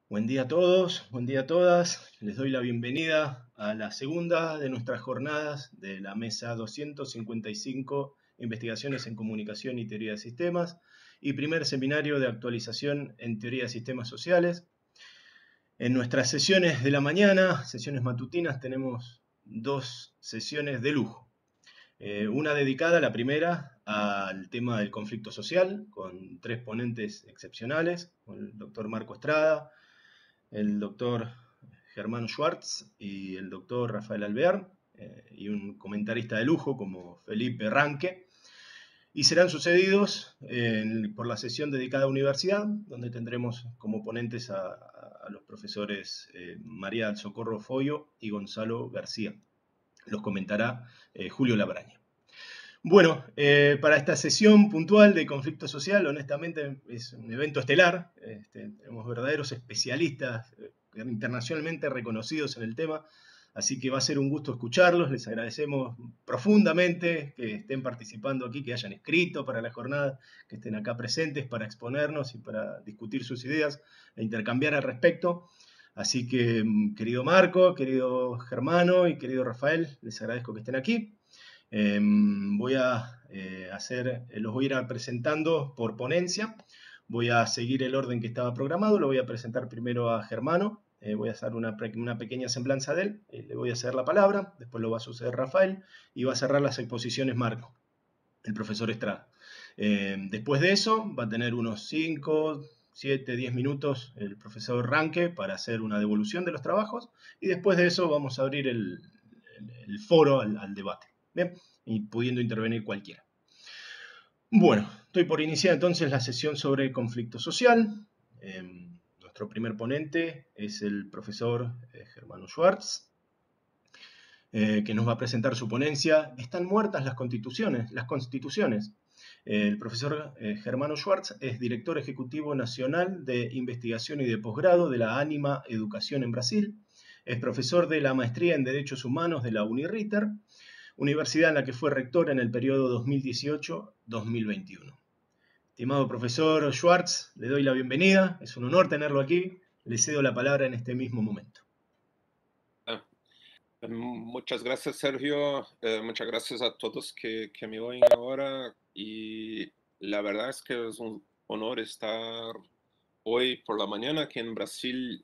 Buen día a todos, buen día a todas. Les doy la bienvenida a la segunda de nuestras jornadas de la mesa 255, Investigaciones en Comunicación y Teoría de Sistemas, y primer seminario de actualización en Teoría de Sistemas Sociales. En nuestras sesiones de la mañana, sesiones matutinas, tenemos dos sesiones de lujo. Una dedicada, la primera, al tema del conflicto social, con tres ponentes excepcionales, con el doctor Marco Estrada, el doctor Germán Schwartz y el doctor Rafael Alvear, y un comentarista de lujo como Felipe Ranque. Y serán sucedidos por la sesión dedicada a universidad, donde tendremos como ponentes a los profesores María del Socorro Foyo y Gonzalo García. Los comentará Julio Labraña. Bueno, para esta sesión puntual de conflicto social, honestamente es un evento estelar. Tenemos verdaderos especialistas internacionalmente reconocidos en el tema, así que va a ser un gusto escucharlos. Les agradecemos profundamente que estén participando aquí, que hayan escrito para la jornada, que estén acá presentes para exponernos y para discutir sus ideas e intercambiar al respecto. Así que, querido Marco, querido Germano y querido Rafael, les agradezco que estén aquí. Los voy a ir presentando por ponencia. Voy a seguir el orden que estaba programado. Lo voy a presentar primero a Germano. Voy a hacer una pequeña semblanza de él. Le voy a ceder la palabra. Después lo va a suceder Rafael. Y va a cerrar las exposiciones Marco, el profesor Estrada. Después de eso va a tener unos 5, 7, 10 minutos el profesor Ranque para hacer una devolución de los trabajos. Y después de eso vamos a abrir el foro al debate. Bien, y pudiendo intervenir cualquiera. Bueno, estoy por iniciar entonces la sesión sobre conflicto social. Nuestro primer ponente es el profesor Germano Schwartz, que nos va a presentar su ponencia. ¿Están muertas las constituciones? El profesor Germano Schwartz es director ejecutivo nacional de investigación y de posgrado de la Ánima Educación en Brasil. Es profesor de la maestría en Derechos Humanos de la Uniriter, universidad en la que fue rector en el periodo 2018-2021. Estimado profesor Schwartz, le doy la bienvenida. Es un honor tenerlo aquí. Le cedo la palabra en este mismo momento. Muchas gracias, Sergio. Muchas gracias a todos que me oyen ahora. Y la verdad es que es un honor estar hoy por la mañana aquí en Brasil,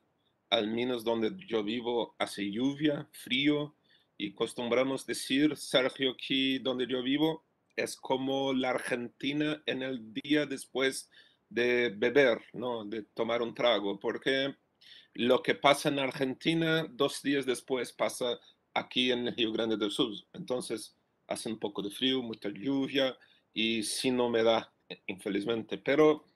al menos donde yo vivo, hace lluvia, frío. Y acostumbramos decir, Sergio, aquí donde yo vivo es como la Argentina en el día después de beber, ¿no? De tomar un trago, porque lo que pasa en Argentina 2 días después pasa aquí en Río Grande del Sur. Entonces hace un poco de frío, mucha lluvia y sin humedad, infelizmente. Pero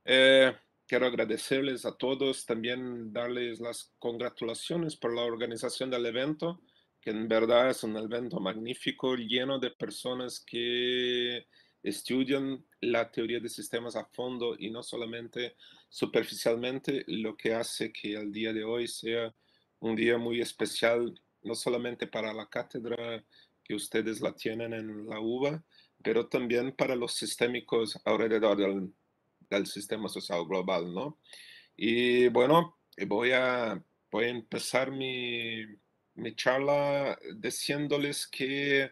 quiero agradecerles a todos, también darles las congratulaciones por la organización del evento, que en verdad es un evento magnífico, lleno de personas que estudian la teoría de sistemas a fondo y no solamente superficialmente, lo que hace que el día de hoy sea un día muy especial, no solamente para la cátedra que ustedes la tienen en la UBA, pero también para los sistémicos alrededor del sistema social global, ¿no? Y bueno, voy a empezar mi charla diciéndoles que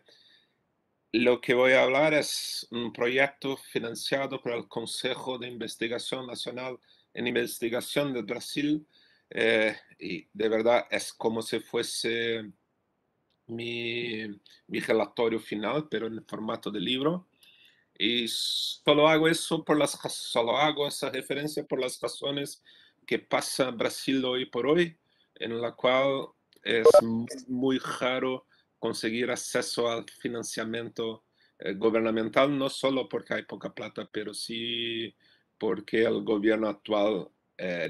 lo que voy a hablar es un proyecto financiado por el Consejo de Investigación Nacional en Investigación de Brasil, y de verdad es como si fuese mi relatorio final, pero en formato de libro. Y solo hago esa referencia por las razones que pasa Brasil hoy por hoy, en la cual es muy raro conseguir acceso al financiamiento gubernamental, no solo porque hay poca plata, pero sí porque el gobierno actual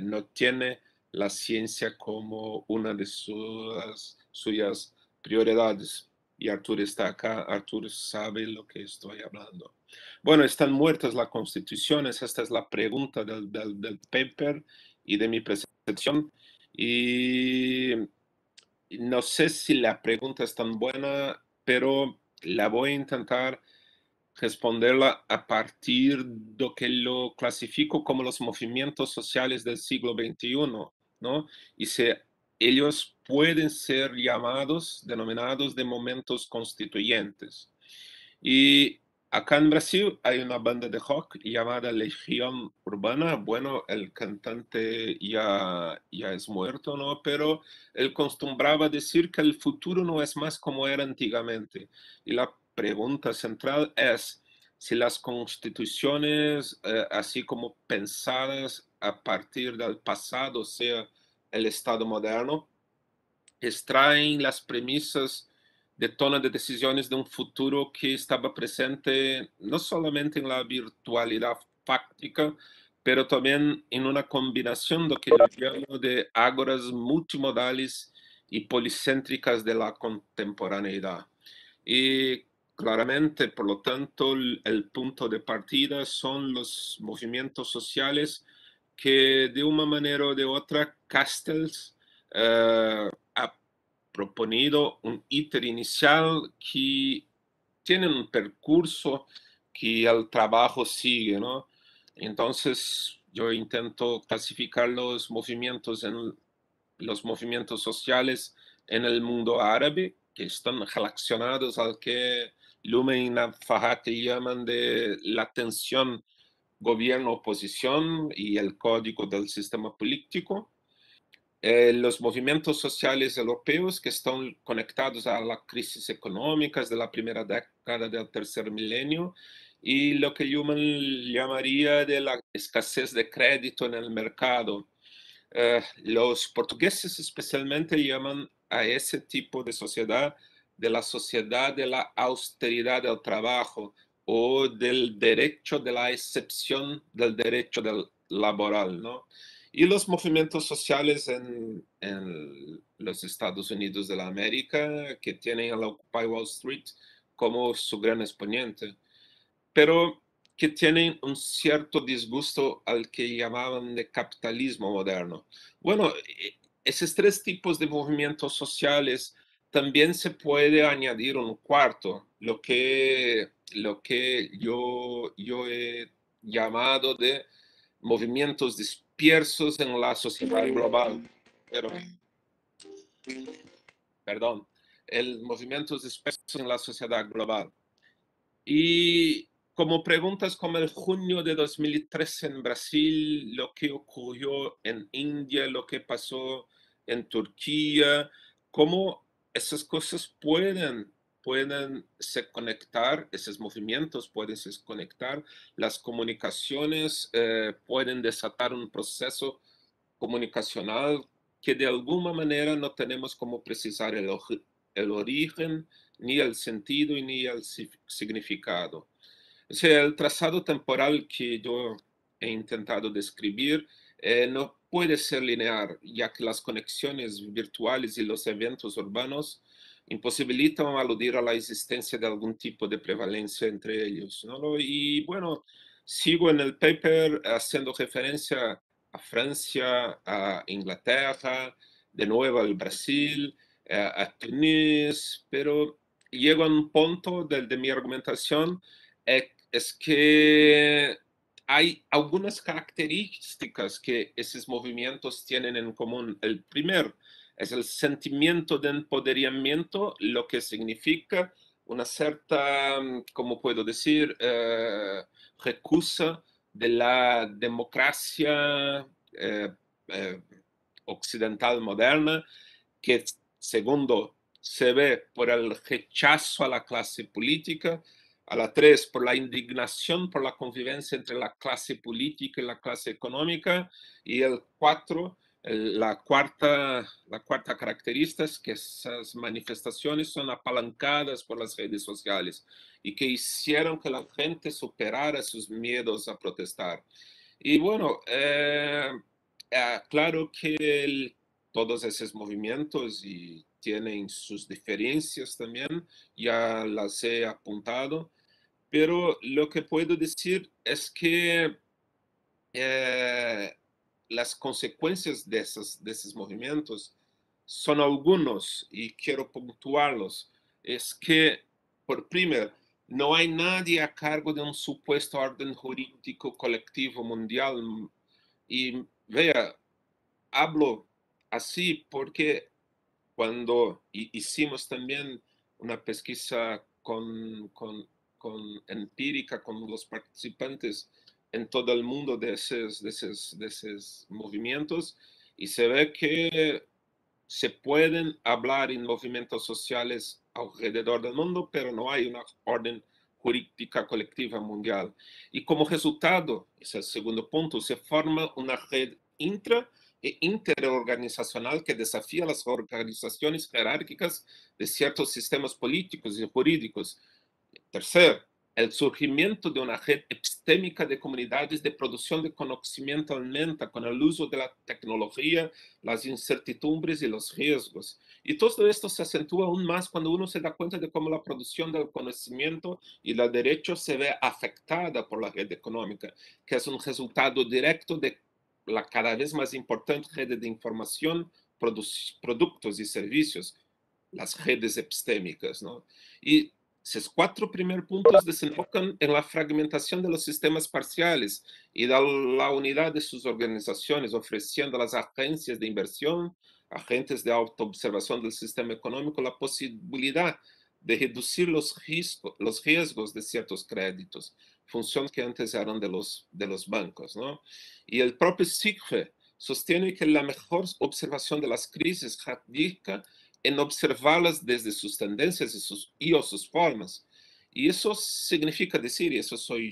no tiene la ciencia como una de suyas prioridades. Y Arturo está acá, Arturo sabe lo que estoy hablando. Bueno, están muertas las constituciones, esta es la pregunta del paper y de mi presentación. Y no sé si la pregunta es tan buena, pero la voy a intentar responderla a partir de que lo clasifico como los movimientos sociales del siglo XXI. ¿no? Y ellos pueden ser denominados de momentos constituyentes. Y acá en Brasil hay una banda de rock llamada Legión Urbana. Bueno, el cantante ya es muerto, ¿no? Pero él acostumbraba decir que el futuro no es más como era antiguamente. Y la pregunta central es si las constituciones, así como pensadas a partir del pasado, sea el Estado moderno, extraen las premisas de toma de decisiones de un futuro que estaba presente no solamente en la virtualidad fáctica, pero también en una combinación de lo que yo llamo de ágoras multimodales y policéntricas de la contemporaneidad. Y claramente, por lo tanto, el punto de partida son los movimientos sociales que de una manera o de otra Castells ha proponido un íter inicial que tiene un percurso que el trabajo sigue, ¿no? Entonces, yo intento clasificar los movimientos sociales en el mundo árabe, que están relacionados al que Lumen y Fahati llaman de la tensión gobierno-oposición y el código del sistema político. Los movimientos sociales europeos que están conectados a las crisis económicas de la primera década del tercer milenio y lo que Human llamaría de la escasez de crédito en el mercado. Los portugueses especialmente llaman a ese tipo de sociedad de la sociedad de la austeridad del trabajo o del derecho de la excepción del derecho del laboral, ¿no? Y los movimientos sociales en los Estados Unidos de la América, que tienen al Occupy Wall Street como su gran exponente, pero que tienen un cierto disgusto al que llamaban de capitalismo moderno. Bueno, esos tres tipos de movimientos sociales también se puede añadir un cuarto, lo que yo he llamado de movimientos dispersos en la sociedad global. Pero, perdón, el movimientos dispersos en la sociedad global. Y como preguntas como el junio de 2013 en Brasil, lo que ocurrió en India, lo que pasó en Turquía, cómo esas cosas pueden se conectar, esos movimientos pueden se conectar, las comunicaciones pueden desatar un proceso comunicacional que de alguna manera no tenemos como precisar el origen, ni el sentido y ni el significado. O sea, el trazado temporal que yo he intentado describir no puede ser lineal, ya que las conexiones virtuales y los eventos urbanos imposibilitan aludir a la existencia de algún tipo de prevalencia entre ellos, ¿no? Y bueno, sigo en el paper haciendo referencia a Francia, a Inglaterra, de nuevo al Brasil, a Túnez, pero llego a un punto de mi argumentación es que hay algunas características que esos movimientos tienen en común. El primer es el sentimiento de empoderamiento, lo que significa una cierta, ¿cómo puedo decir?, recusa de la democracia eh, occidental moderna, que segundo se ve por el rechazo a la clase política, a la 3 por la indignación por la convivencia entre la clase política y la clase económica, y el 4 la cuarta característica es que esas manifestaciones son apalancadas por las redes sociales y que hicieron que la gente superara sus miedos a protestar. Y bueno, claro que todos esos movimientos y tienen sus diferencias también, ya las he apuntado, pero lo que puedo decir es que eh, las consecuencias de esos movimientos son algunos y quiero puntuarlos. Es que, por primero, no hay nadie a cargo de un supuesto orden jurídico colectivo mundial. Y vea, hablo así porque cuando hicimos también una pesquisa con empírica con los participantes en todo el mundo de esos movimientos, y se ve que se pueden hablar en movimientos sociales alrededor del mundo, pero no hay una orden jurídica colectiva mundial. Y como resultado, ese es el segundo punto, se forma una red intra e interorganizacional que desafía las organizaciones jerárquicas de ciertos sistemas políticos y jurídicos. Tercero, el surgimiento de una red epistémica de comunidades de producción de conocimiento aumenta con el uso de la tecnología, las incertidumbres y los riesgos. Y todo esto se acentúa aún más cuando uno se da cuenta de cómo la producción del conocimiento y el derecho se ve afectada por la red económica, que es un resultado directo de la cada vez más importante red de información, productos y servicios, las redes epistémicas, ¿no? Y esos cuatro primeros puntos desembocan en la fragmentación de los sistemas parciales y de la unidad de sus organizaciones, ofreciendo a las agencias de inversión, agentes de autoobservación del sistema económico, la posibilidad de reducir los riesgos de ciertos créditos, función que antes eran de los bancos, ¿no? Y el propio Sigfe sostiene que la mejor observación de las crisis radica en observarlas desde sus tendencias o sus formas. Y eso significa decir, y eso soy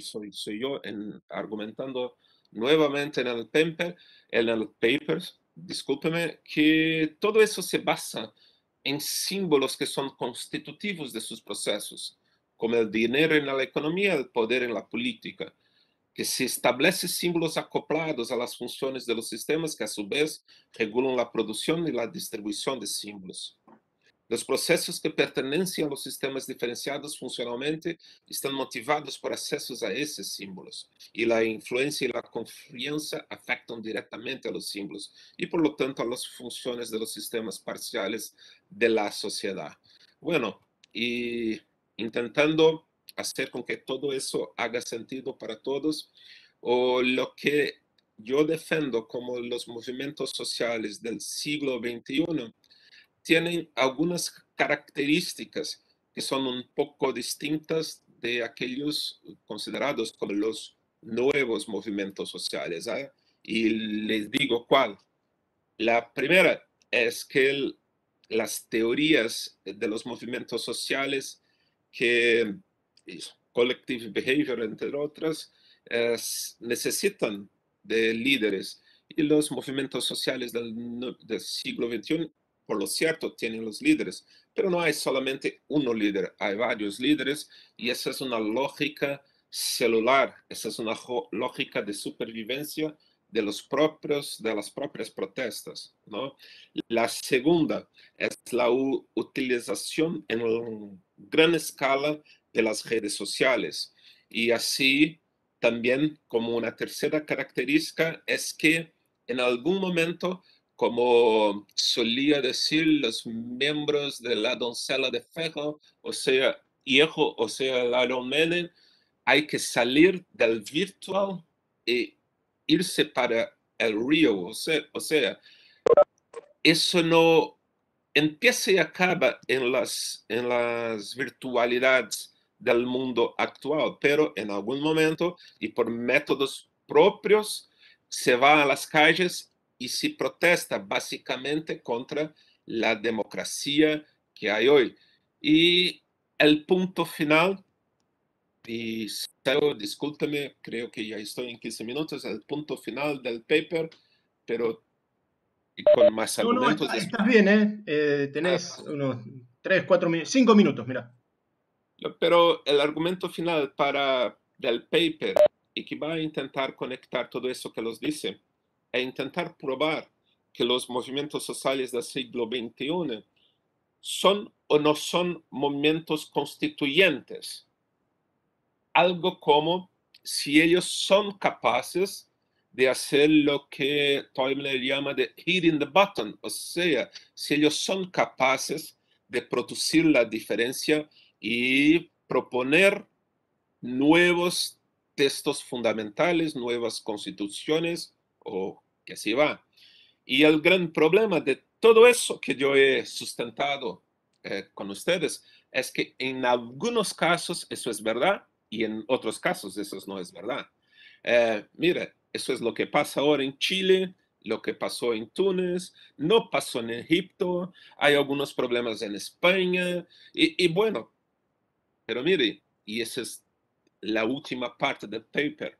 yo argumentando nuevamente en el paper, discúlpeme, que todo eso se basa en símbolos que son constitutivos de sus procesos, como el dinero en la economía, el poder en la política, que se establece símbolos acoplados a las funciones de los sistemas que a su vez regulan la producción y la distribución de símbolos. Los procesos que pertenecen a los sistemas diferenciados funcionalmente están motivados por accesos a esos símbolos, y la influencia y la confianza afectan directamente a los símbolos y por lo tanto a las funciones de los sistemas parciales de la sociedad. Bueno, y intentando hacer con que todo eso haga sentido para todos, o lo que yo defiendo como los movimientos sociales del siglo XXI tienen algunas características que son un poco distintas de aquellos considerados como los nuevos movimientos sociales, ¿eh? Y les digo cuál. La primera es que las teorías de los movimientos sociales, que collective behavior, entre otras, necesitan de líderes. Y los movimientos sociales del siglo XXI, por lo cierto, tienen los líderes, pero no hay solamente uno líder, hay varios líderes, y esa es una lógica celular, esa es una lógica de supervivencia de las propias protestas, ¿no? La segunda es la utilización en gran escala de las redes sociales. Y así también como una tercera característica es que en algún momento, como solía decir los miembros de la doncella de Ferro, o sea, Hierro, o sea, el Iron Maiden, hay que salir del virtual e irse para el real, o sea, eso no empieza y acaba en las virtualidades del mundo actual, pero en algún momento y por métodos propios se va a las calles y se protesta básicamente contra la democracia que hay hoy. Y el punto final, y discúlpeme, creo que ya estoy en 15 minutos, el punto final del paper, pero con más No, no, argumentos. estás bien, ¿eh? Ah, Tenés unos 3, 4 minutos, 5 minutos, mira. pero el argumento final del paper, y que va a intentar conectar todo eso que los dice, e intentar probar que los movimientos sociales del siglo XXI son o no son movimientos constituyentes. Algo como si ellos son capaces de hacer lo que Toynbee llama de hitting the button, o sea, si ellos son capaces de producir la diferencia y proponer nuevos textos fundamentales, nuevas constituciones, o que así va. Y el gran problema de todo eso que yo he sustentado con ustedes es que en algunos casos eso es verdad y en otros casos eso no es verdad. Mire, eso es lo que pasa ahora en Chile, lo que pasó en Túnez, no pasó en Egipto, hay algunos problemas en España y bueno, pero mire, y esa es la última parte del paper.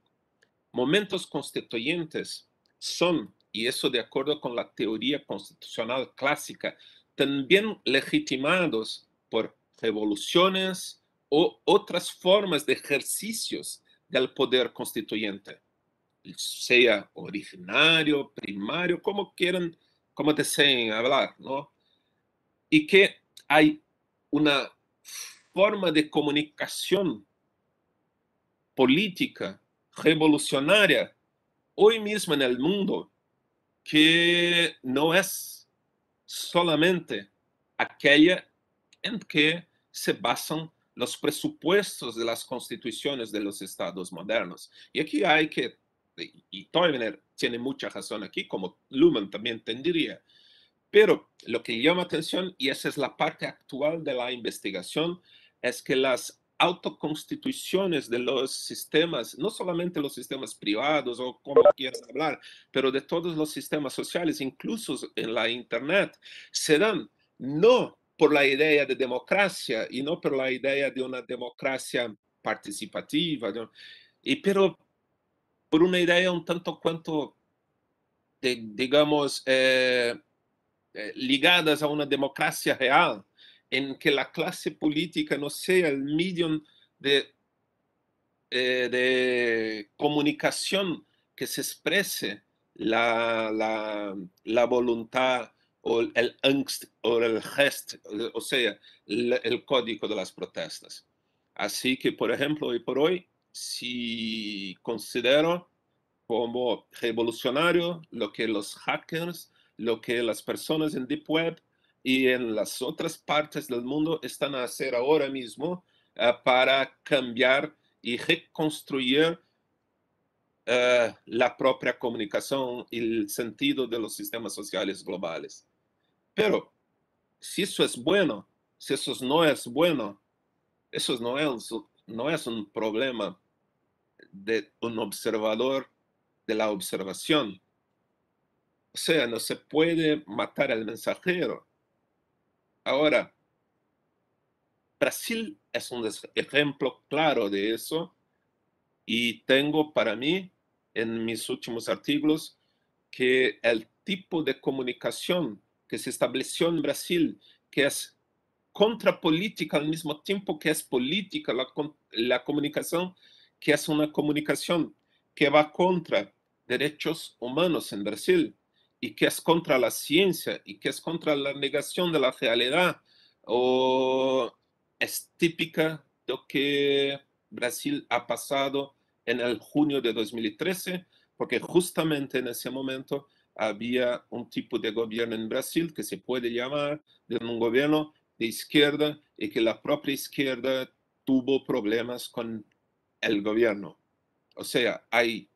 Momentos constituyentes son, y eso de acuerdo con la teoría constitucional clásica, también legitimados por revoluciones o otras formas de ejercicios del poder constituyente, sea originario, primario, como quieran, como deseen hablar, ¿no? Y que hay una forma de comunicación política revolucionaria hoy mismo en el mundo que no es solamente aquella en que se basan los presupuestos de las constituciones de los estados modernos. Y aquí hay que, y Toivener tiene mucha razón aquí, como Luhmann también tendría, pero lo que llama atención, y esa es la parte actual de la investigación, es que las autoconstituciones de los sistemas, no solamente los sistemas privados o como quieran hablar, pero de todos los sistemas sociales, incluso en la Internet, se dan no por la idea de democracia y no por la idea de una democracia participativa, ¿no? Pero por una idea un tanto cuanto, digamos, ligadas a una democracia real, en que la clase política no sea el medium de, de comunicación que se exprese la voluntad o el angst o el gest, o sea, el código de las protestas. Así que, por ejemplo, hoy por hoy, si considero como revolucionario lo que los hackers, lo que las personas en Deep Web y en las otras partes del mundo están a hacer ahora mismo para cambiar y reconstruir la propia comunicación y el sentido de los sistemas sociales globales. Pero si eso es bueno, si eso no es bueno, eso no es un problema de un observador de la observación. O sea, no se puede matar al mensajero. Ahora, Brasil es un ejemplo claro de eso y tengo para mí en mis últimos artículos que el tipo de comunicación que se estableció en Brasil, que es contrapolítica al mismo tiempo que es política, la comunicación, que es una comunicación que va contra derechos humanos en Brasil y que es contra la ciencia y que es contra la negación de la realidad, o es típica de lo que Brasil ha pasado en el junio de 2013, porque justamente en ese momento había un tipo de gobierno en Brasil que se puede llamar de un gobierno de izquierda y que la propia izquierda tuvo problemas con el gobierno. O sea, hay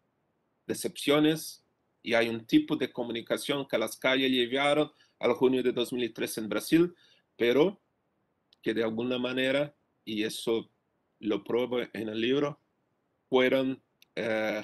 decepciones y hay un tipo de comunicación que las calles llevaron al junio de 2013 en Brasil, pero que de alguna manera, y eso lo pruebo en el libro, fueron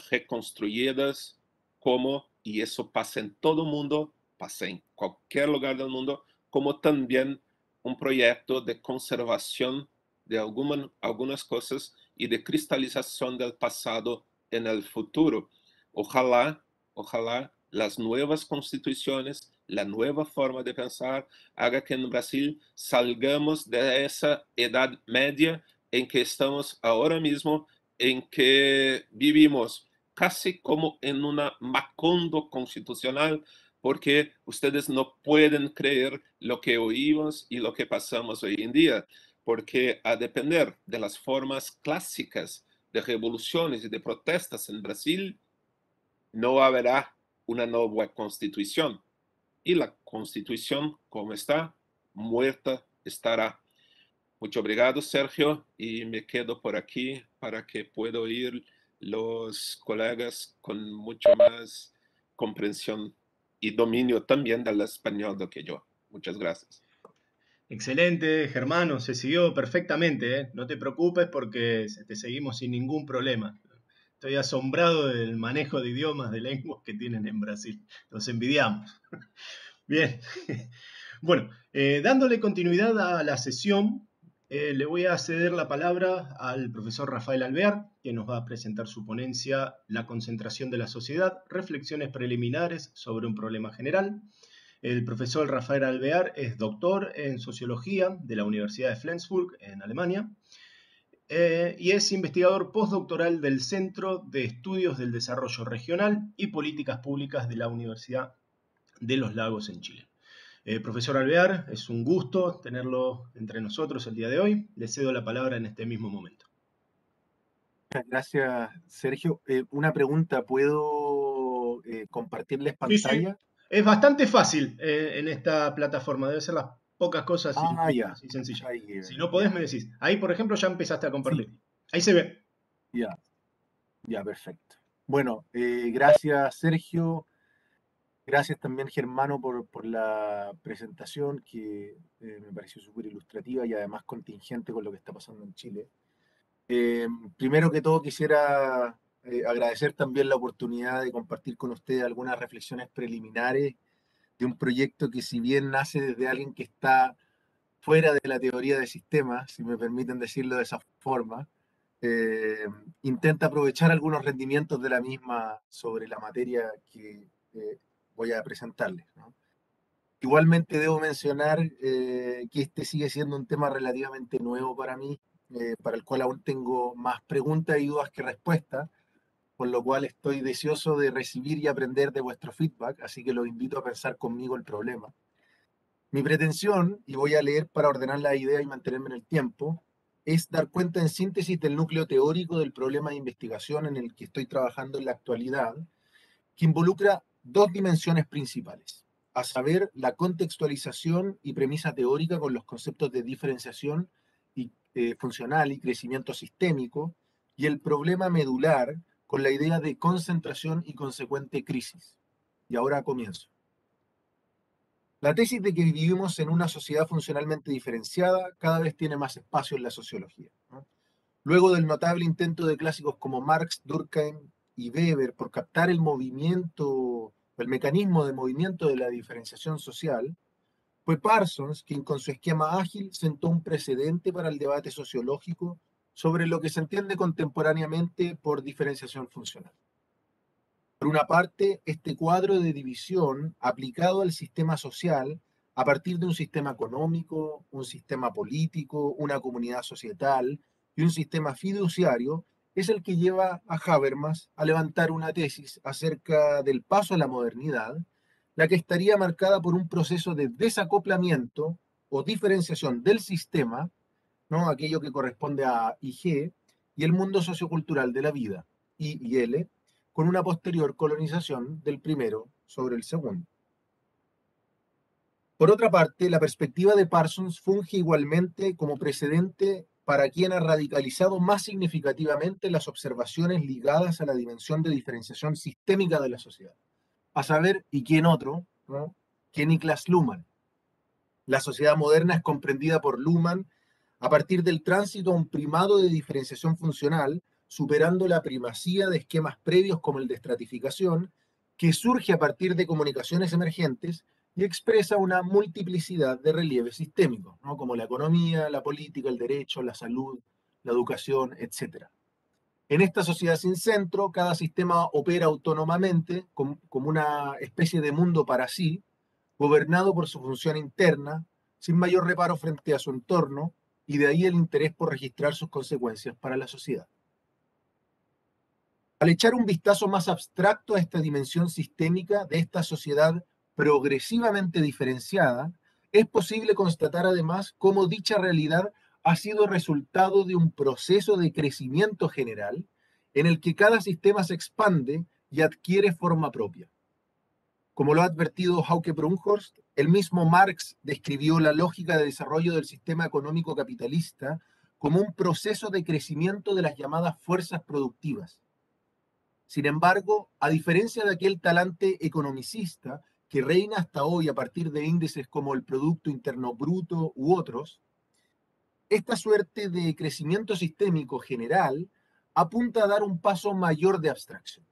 reconstruidas como, y eso pasa en todo el mundo, pasa en cualquier lugar del mundo, como también un proyecto de conservación de algunas cosas y de cristalización del pasado en el futuro. Ojalá, ojalá las nuevas constituciones, la nueva forma de pensar, haga que en Brasil salgamos de esa edad media en que estamos ahora mismo, en que vivimos casi como en una Macondo constitucional, porque ustedes no pueden creer lo que oímos y lo que pasamos hoy en día, porque a depender de las formas clásicas de revoluciones y de protestas en Brasil, no habrá una nueva constitución. Y la constitución, como está, muerta estará. Muchas obrigado, Sergio, y me quedo por aquí para que pueda oír los colegas con mucho más comprensión. y dominio también del español do que yo. Muchas gracias. Excelente, Germano, se siguió perfectamente, ¿eh? No te preocupes porque te seguimos sin ningún problema. Estoy asombrado del manejo de idiomas, de lenguas que tienen en Brasil. Los envidiamos. Bien. Bueno, dándole continuidad a la sesión, le voy a ceder la palabra al profesor Rafael Alvear, que nos va a presentar su ponencia La concentración de la sociedad, reflexiones preliminares sobre un problema general. El profesor Rafael Alvear es doctor en sociología de la Universidad de Flensburg, en Alemania, y es investigador postdoctoral del Centro de Estudios del Desarrollo Regional y Políticas Públicas de la Universidad de los Lagos en Chile. Profesor Alvear, es un gusto tenerlo entre nosotros el día de hoy. Le cedo la palabra en este mismo momento. Muchas gracias, Sergio. Una pregunta, ¿puedo compartirles Sí, sí. pantalla? Es bastante fácil en esta plataforma. Debe ser las pocas cosas Ya. así sencillas. Ahí, Si no podés, ya. me decís. Ahí, por ejemplo, ya empezaste a Sí, compartir. Ahí se ve. ya, perfecto. Bueno, gracias, Sergio. Gracias también, Germano, por la presentación que me pareció súper ilustrativa y además contingente con lo que está pasando en Chile. Primero que todo, quisiera agradecer también la oportunidad de compartir con ustedes algunas reflexiones preliminares de un proyecto que, si bien nace desde alguien que está fuera de la teoría de sistemas, si me permiten decirlo de esa forma, eh, intenta aprovechar algunos rendimientos de la misma sobre la materia que voy a presentarles, ¿no? Igualmente debo mencionar que este sigue siendo un tema relativamente nuevo para mí, para el cual aún tengo más preguntas y dudas que respuestas, por lo cual estoy deseoso de recibir y aprender de vuestro feedback, así que los invito a pensar conmigo el problema. Mi pretensión, y voy a leer para ordenar la idea y mantenerme en el tiempo, es dar cuenta en síntesis del núcleo teórico del problema de investigación en el que estoy trabajando en la actualidad, que involucra dos dimensiones principales, a saber, la contextualización y premisa teórica con los conceptos de diferenciación funcional y crecimiento sistémico, y el problema medular con la idea de concentración y consecuente crisis. Y ahora comienzo. La tesis de que vivimos en una sociedad funcionalmente diferenciada cada vez tiene más espacio en la sociología, ¿no? Luego del notable intento de clásicos como Marx, Durkheim y Weber por captar el movimiento, el mecanismo de movimiento de la diferenciación social, fue Parsons quien, con su esquema ágil, sentó un precedente para el debate sociológico sobre lo que se entiende contemporáneamente por diferenciación funcional. Por una parte, este cuadro de división aplicado al sistema social a partir de un sistema económico, un sistema político, una comunidad societal y un sistema fiduciario es el que lleva a Habermas a levantar una tesis acerca del paso a la modernidad, la que estaría marcada por un proceso de desacoplamiento o diferenciación del sistema, ¿no? Aquello que corresponde a IG, y el mundo sociocultural de la vida, I y L, con una posterior colonización del primero sobre el segundo. Por otra parte, la perspectiva de Parsons funge igualmente como precedente para quien ha radicalizado más significativamente las observaciones ligadas a la dimensión de diferenciación sistémica de la sociedad. A saber, ¿y quién otro?, ¿no?, que Niklas Luhmann. La sociedad moderna es comprendida por Luhmann a partir del tránsito a un primado de diferenciación funcional, superando la primacía de esquemas previos como el de estratificación, que surge a partir de comunicaciones emergentes y expresa una multiplicidad de relieves sistémicos, ¿no?, como la economía, la política, el derecho, la salud, la educación, etc. En esta sociedad sin centro, cada sistema opera autónomamente como una especie de mundo para sí, gobernado por su función interna, sin mayor reparo frente a su entorno, y de ahí el interés por registrar sus consecuencias para la sociedad. Al echar un vistazo más abstracto a esta dimensión sistémica de esta sociedad progresivamente diferenciada, es posible constatar además cómo dicha realidad ha sido resultado de un proceso de crecimiento general en el que cada sistema se expande y adquiere forma propia. Como lo ha advertido Hauke Brunhorst, el mismo Marx describió la lógica de desarrollo del sistema económico capitalista como un proceso de crecimiento de las llamadas fuerzas productivas. Sin embargo, a diferencia de aquel talante economicista que reina hasta hoy a partir de índices como el Producto Interno Bruto u otros, esta suerte de crecimiento sistémico general apunta a dar un paso mayor de abstracción.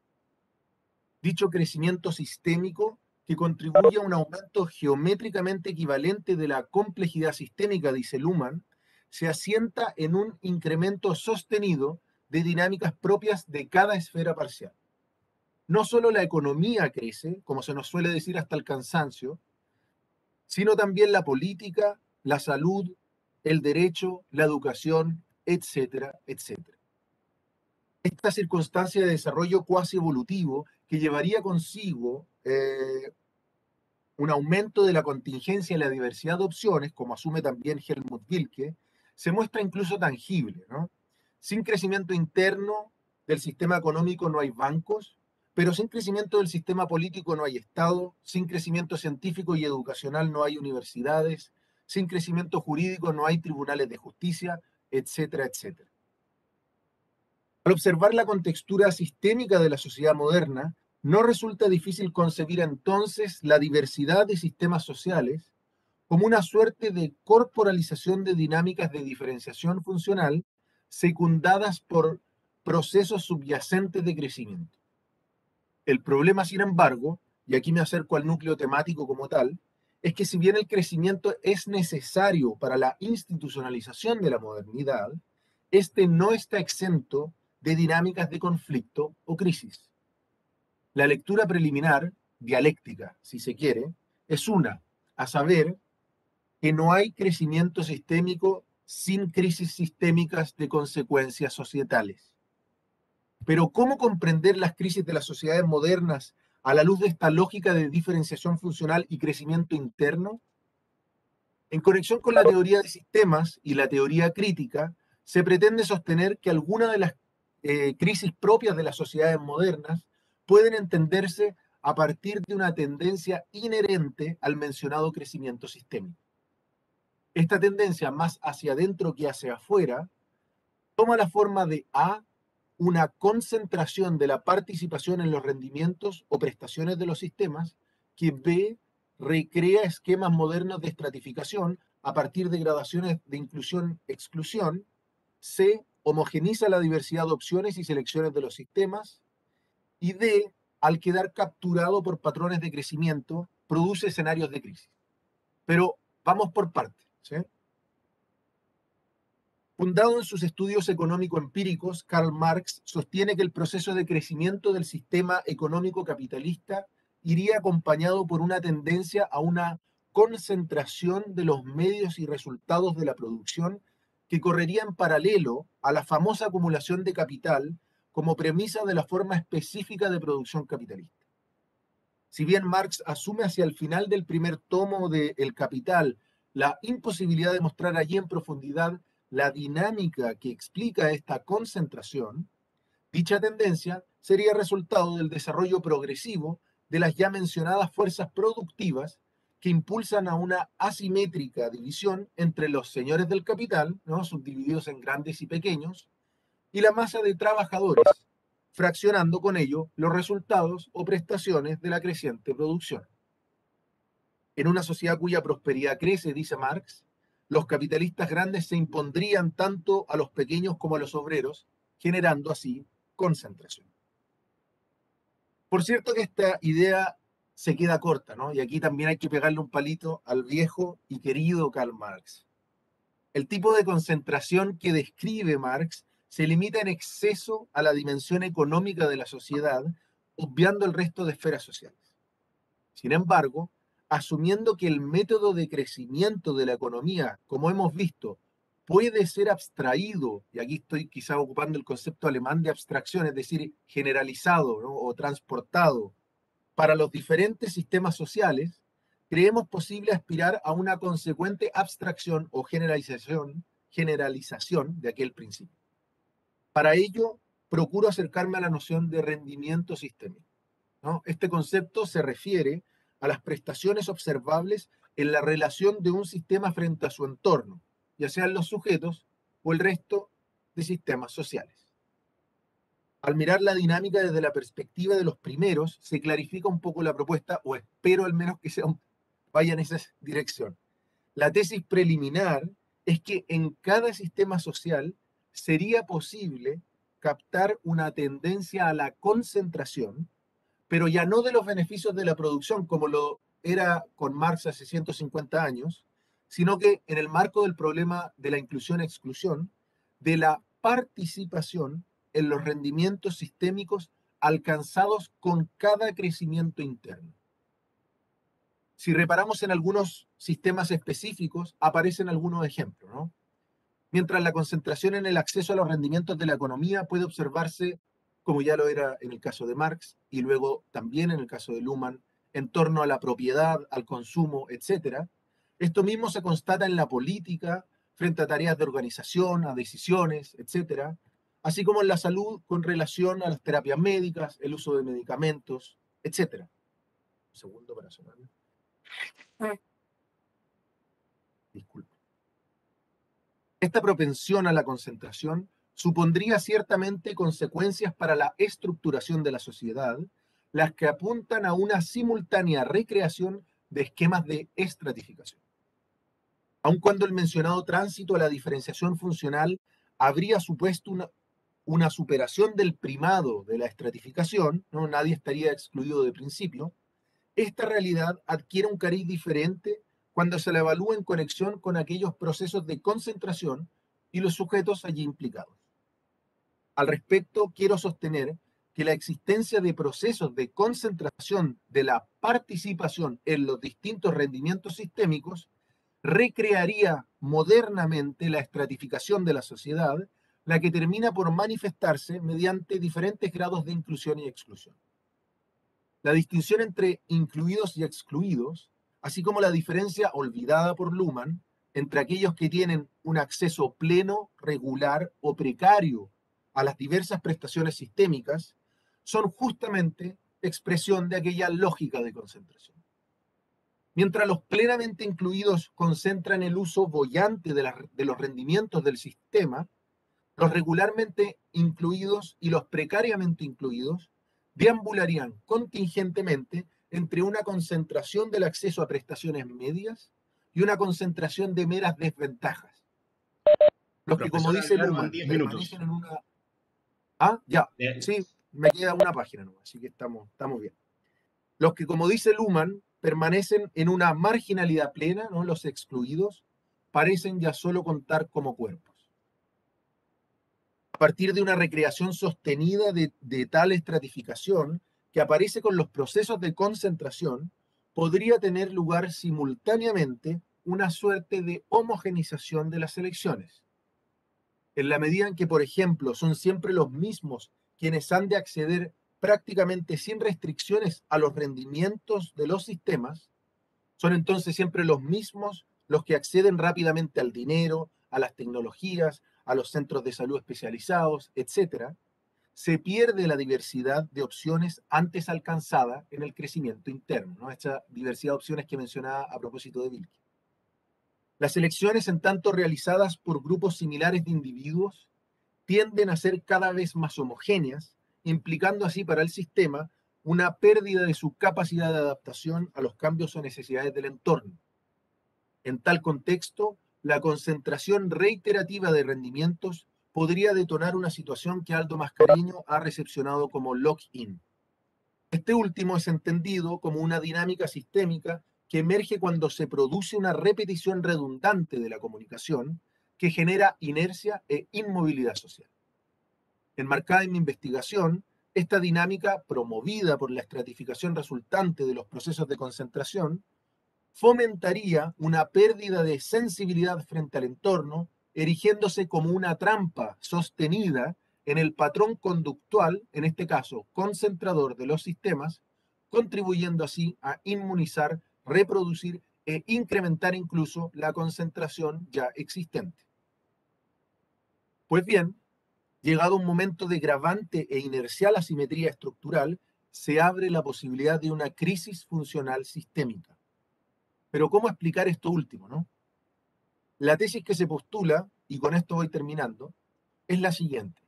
Dicho crecimiento sistémico, que contribuye a un aumento geométricamente equivalente de la complejidad sistémica, dice Luhmann, se asienta en un incremento sostenido de dinámicas propias de cada esfera parcial. No solo la economía crece, como se nos suele decir hasta el cansancio, sino también la política, la salud, el derecho, la educación, etcétera, etcétera. Esta circunstancia de desarrollo cuasi evolutivo que llevaría consigo un aumento de la contingencia y la diversidad de opciones, como asume también Helmut Wilke, se muestra incluso tangible, ¿no? Sin crecimiento interno del sistema económico no hay bancos, pero sin crecimiento del sistema político no hay Estado, sin crecimiento científico y educacional no hay universidades, sin crecimiento jurídico no hay tribunales de justicia, etcétera, etcétera. Al observar la contextura sistémica de la sociedad moderna, no resulta difícil concebir entonces la diversidad de sistemas sociales como una suerte de corporalización de dinámicas de diferenciación funcional secundadas por procesos subyacentes de crecimiento. El problema, sin embargo, y aquí me acerco al núcleo temático como tal, es que si bien el crecimiento es necesario para la institucionalización de la modernidad, este no está exento de dinámicas de conflicto o crisis. La lectura preliminar, dialéctica, si se quiere, es una, a saber, que no hay crecimiento sistémico sin crisis sistémicas de consecuencias societales. Pero ¿cómo comprender las crisis de las sociedades modernas a la luz de esta lógica de diferenciación funcional y crecimiento interno? En conexión con la teoría de sistemas y la teoría crítica, se pretende sostener que algunas de las crisis propias de las sociedades modernas pueden entenderse a partir de una tendencia inherente al mencionado crecimiento sistémico. Esta tendencia, más hacia adentro que hacia afuera, toma la forma de A, una concentración de la participación en los rendimientos o prestaciones de los sistemas, que B, recrea esquemas modernos de estratificación a partir de gradaciones de inclusión-exclusión, C, homogeniza la diversidad de opciones y selecciones de los sistemas, y D, al quedar capturado por patrones de crecimiento, produce escenarios de crisis. Pero vamos por partes, ¿sí? Fundado en sus estudios económico-empíricos, Karl Marx sostiene que el proceso de crecimiento del sistema económico capitalista iría acompañado por una tendencia a una concentración de los medios y resultados de la producción que correría en paralelo a la famosa acumulación de capital como premisa de la forma específica de producción capitalista. Si bien Marx asume hacia el final del primer tomo de El Capital la imposibilidad de mostrar allí en profundidad la dinámica que explica esta concentración, dicha tendencia sería resultado del desarrollo progresivo de las ya mencionadas fuerzas productivas que impulsan a una asimétrica división entre los señores del capital, ¿no?, subdivididos en grandes y pequeños, y la masa de trabajadores, fraccionando con ello los resultados o prestaciones de la creciente producción. En una sociedad cuya prosperidad crece, dice Marx, los capitalistas grandes se impondrían tanto a los pequeños como a los obreros, generando así concentración. Por cierto que esta idea se queda corta, ¿no? Y aquí también hay que pegarle un palito al viejo y querido Karl Marx. El tipo de concentración que describe Marx se limita en exceso a la dimensión económica de la sociedad, obviando el resto de esferas sociales. Sin embargo, asumiendo que el método de crecimiento de la economía, como hemos visto, puede ser abstraído, y aquí estoy quizá ocupando el concepto alemán de abstracción, es decir, generalizado, ¿no?, o transportado para los diferentes sistemas sociales, creemos posible aspirar a una consecuente abstracción o generalización de aquel principio. Para ello, procuro acercarme a la noción de rendimiento sistémico, ¿no? Este concepto se refiere a las prestaciones observables en la relación de un sistema frente a su entorno, ya sean los sujetos o el resto de sistemas sociales. Al mirar la dinámica desde la perspectiva de los primeros, se clarifica un poco la propuesta, o espero al menos que vaya en esa dirección. La tesis preliminar es que en cada sistema social sería posible captar una tendencia a la concentración, pero ya no de los beneficios de la producción, como lo era con Marx hace 150 años, sino que en el marco del problema de la inclusión-exclusión, de la participación en los rendimientos sistémicos alcanzados con cada crecimiento interno. Si reparamos en algunos sistemas específicos, aparecen algunos ejemplos, ¿no? Mientras la concentración en el acceso a los rendimientos de la economía puede observarse, como ya lo era en el caso de Marx y luego también en el caso de Luhmann, en torno a la propiedad, al consumo, etc., esto mismo se constata en la política, frente a tareas de organización, a decisiones, etc., así como en la salud con relación a las terapias médicas, el uso de medicamentos, etc. Un segundo para sonar. Disculpe. Esta propensión a la concentración supondría ciertamente consecuencias para la estructuración de la sociedad, las que apuntan a una simultánea recreación de esquemas de estratificación. Aun cuando el mencionado tránsito a la diferenciación funcional habría supuesto una superación del primado de la estratificación, ¿no? Nadie estaría excluido de principio, esta realidad adquiere un cariz diferente cuando se la evalúa en conexión con aquellos procesos de concentración y los sujetos allí implicados. Al respecto, quiero sostener que la existencia de procesos de concentración de la participación en los distintos rendimientos sistémicos recrearía modernamente la estratificación de la sociedad, la que termina por manifestarse mediante diferentes grados de inclusión y exclusión. La distinción entre incluidos y excluidos, así como la diferencia olvidada por Luhmann entre aquellos que tienen un acceso pleno, regular o precario a las diversas prestaciones sistémicas, son justamente expresión de aquella lógica de concentración. Mientras los plenamente incluidos concentran el uso boyante de los rendimientos del sistema, los regularmente incluidos y los precariamente incluidos deambularían contingentemente entre una concentración del acceso a prestaciones medias y una concentración de meras desventajas. Los que, como dice Luhmann, permanecen en una... Ah, ya, sí, me queda una página nomás, así que estamos bien. Los que, como dice Luhmann, permanecen en una marginalidad plena, ¿no? Los excluidos, parecen ya solo contar como cuerpos. A partir de una recreación sostenida de tal estratificación que aparece con los procesos de concentración, podría tener lugar simultáneamente una suerte de homogenización de las elecciones. En la medida en que, por ejemplo, son siempre los mismos quienes han de acceder prácticamente sin restricciones a los rendimientos de los sistemas, son entonces siempre los mismos los que acceden rápidamente al dinero, a las tecnologías, a los centros de salud especializados, etc., se pierde la diversidad de opciones antes alcanzada en el crecimiento interno, ¿no? Esta diversidad de opciones que mencionaba a propósito de Wilke. Las elecciones, en tanto realizadas por grupos similares de individuos, tienden a ser cada vez más homogéneas, implicando así para el sistema una pérdida de su capacidad de adaptación a los cambios o necesidades del entorno. En tal contexto, la concentración reiterativa de rendimientos podría detonar una situación que Aldo Mascareño ha recepcionado como lock-in. Este último es entendido como una dinámica sistémica que emerge cuando se produce una repetición redundante de la comunicación que genera inercia e inmovilidad social. Enmarcada en mi investigación, esta dinámica, promovida por la estratificación resultante de los procesos de concentración, fomentaría una pérdida de sensibilidad frente al entorno, erigiéndose como una trampa sostenida en el patrón conductual, en este caso concentrador de los sistemas, contribuyendo así a inmunizar, reproducir e incrementar incluso la concentración ya existente. Pues bien, llegado un momento de gravante e inercial asimetría estructural, se abre la posibilidad de una crisis funcional sistémica. Pero ¿cómo explicar esto último, no? La tesis que se postula, y con esto voy terminando, es la siguiente.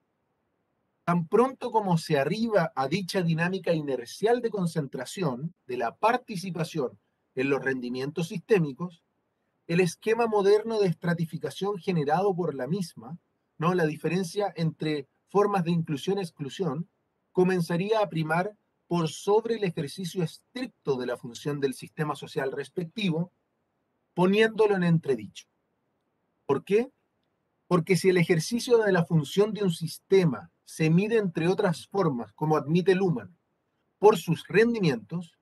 Tan pronto como se arriba a dicha dinámica inercial de concentración de la participación en los rendimientos sistémicos, el esquema moderno de estratificación generado por la misma, ¿no? La diferencia entre formas de inclusión y exclusión, comenzaría a primar por sobre el ejercicio estricto de la función del sistema social respectivo, poniéndolo en entredicho. ¿Por qué? Porque si el ejercicio de la función de un sistema se mide, entre otras formas, como admite Luhmann, por sus rendimientos,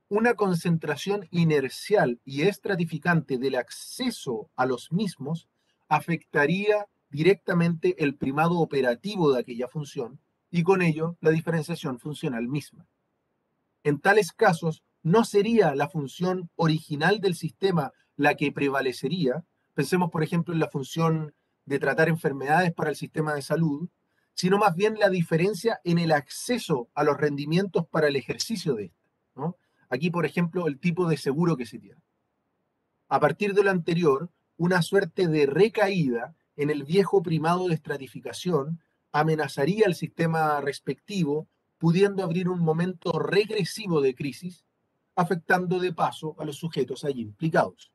una concentración inercial y estratificante del acceso a los mismos afectaría directamente el primado operativo de aquella función y con ello la diferenciación funcional misma. En tales casos, no sería la función original del sistema la que prevalecería. Pensemos, por ejemplo, en la función de tratar enfermedades para el sistema de salud, sino más bien la diferencia en el acceso a los rendimientos para el ejercicio de esta, ¿no? Aquí, por ejemplo, el tipo de seguro que se tiene. A partir de lo anterior, una suerte de recaída en el viejo primado de estratificación amenazaría el sistema respectivo, pudiendo abrir un momento regresivo de crisis, afectando de paso a los sujetos allí implicados.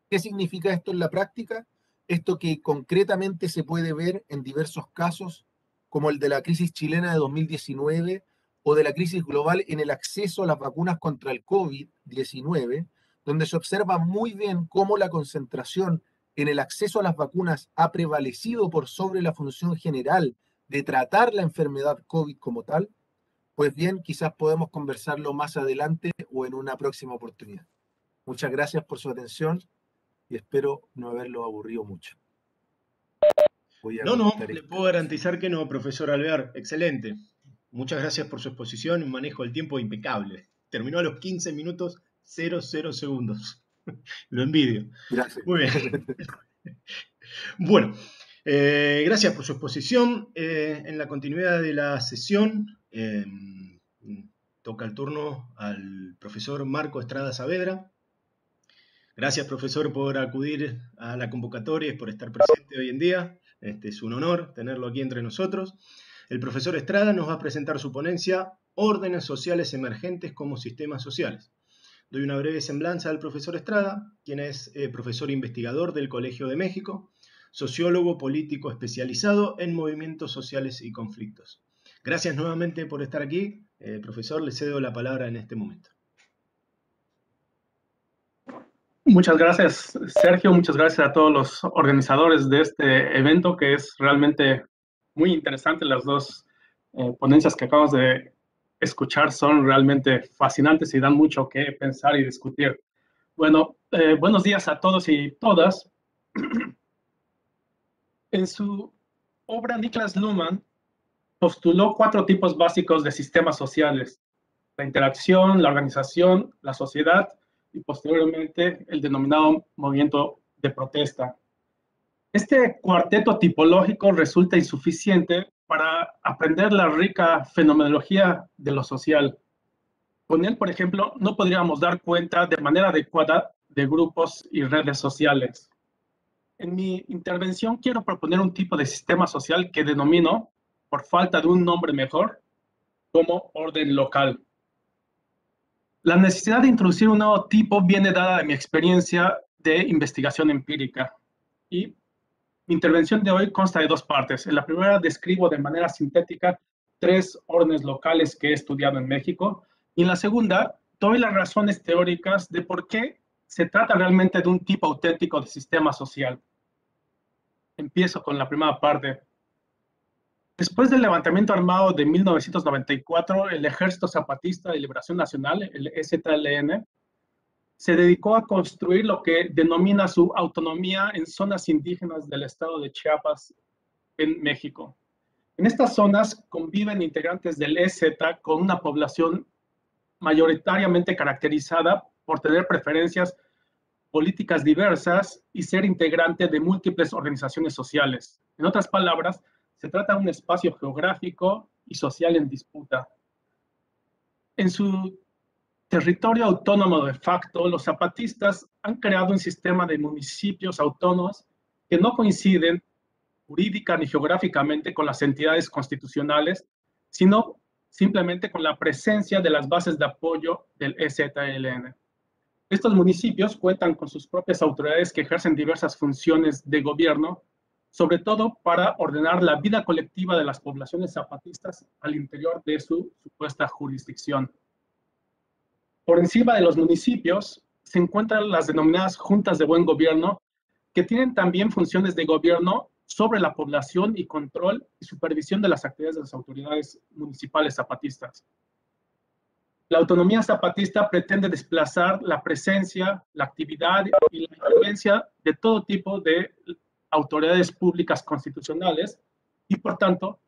¿Qué significa esto en la práctica? Esto que concretamente se puede ver en diversos casos, como el de la crisis chilena de 2019 o de la crisis global en el acceso a las vacunas contra el COVID-19, donde se observa muy bien cómo la concentración en el acceso a las vacunas ha prevalecido por sobre la función general de tratar la enfermedad COVID como tal. Pues bien, quizás podemos conversarlo más adelante o en una próxima oportunidad. Muchas gracias por su atención y espero no haberlo aburrido mucho. No, le puedo garantizar que no, profesor Alvear. Excelente. Muchas gracias por su exposición y un manejo del tiempo impecable. Terminó a los 15 minutos 00 segundos. Lo envidio. Gracias. Muy bien. Bueno, gracias por su exposición. En la continuidad de la sesión, toca el turno al profesor Marco Estrada Saavedra. Gracias, profesor, por acudir a la convocatoria y por estar presente hoy en día. Es un honor tenerlo aquí entre nosotros. El profesor Estrada nos va a presentar su ponencia Órdenes sociales emergentes como sistemas sociales. Doy una breve semblanza al profesor Estrada, quien es profesor investigador del Colegio de México, sociólogo político especializado en movimientos sociales y conflictos. Gracias nuevamente por estar aquí. Profesor, le cedo la palabra en este momento. Muchas gracias, Sergio. Muchas gracias a todos los organizadores de este evento, que es realmente muy interesante. Las dos ponencias que acabamos de escuchar son realmente fascinantes y dan mucho que pensar y discutir. Bueno, buenos días a todos y todas. En su obra, Niklas Luhmann postuló 4 tipos básicos de sistemas sociales: la interacción, la organización, la sociedad y posteriormente el denominado movimiento de protesta. Este cuarteto tipológico resulta insuficiente para aprender la rica fenomenología de lo social. Con él, por ejemplo, no podríamos dar cuenta de manera adecuada de grupos y redes sociales. En mi intervención quiero proponer un tipo de sistema social que denomino, por falta de un nombre mejor, como orden local. La necesidad de introducir un nuevo tipo viene dada de mi experiencia de investigación empírica. Y mi intervención de hoy consta de 2 partes. En la primera describo de manera sintética 3 órdenes locales que he estudiado en México. Y en la segunda doy las razones teóricas de por qué se trata realmente de un tipo auténtico de sistema social. Empiezo con la primera parte. Después del levantamiento armado de 1994, el Ejército Zapatista de Liberación Nacional, el EZLN, se dedicó a construir lo que denomina su autonomía en zonas indígenas del estado de Chiapas, en México. En estas zonas conviven integrantes del EZ con una población mayoritariamente caracterizada por tener preferencias políticas diversas y ser integrante de múltiples organizaciones sociales. En otras palabras, se trata de un espacio geográfico y social en disputa. En su territorio autónomo de facto, los zapatistas han creado un sistema de municipios autónomos que no coinciden jurídica ni geográficamente con las entidades constitucionales, sino simplemente con la presencia de las bases de apoyo del EZLN. Estos municipios cuentan con sus propias autoridades que ejercen diversas funciones de gobierno, sobre todo para ordenar la vida colectiva de las poblaciones zapatistas al interior de su supuesta jurisdicción. Por encima de los municipios se encuentran las denominadas juntas de buen gobierno, que tienen también funciones de gobierno sobre la población y control y supervisión de las actividades de las autoridades municipales zapatistas. La autonomía zapatista pretende desplazar la presencia, la actividad y la influencia de todo tipo de autoridades públicas constitucionales y, por tanto,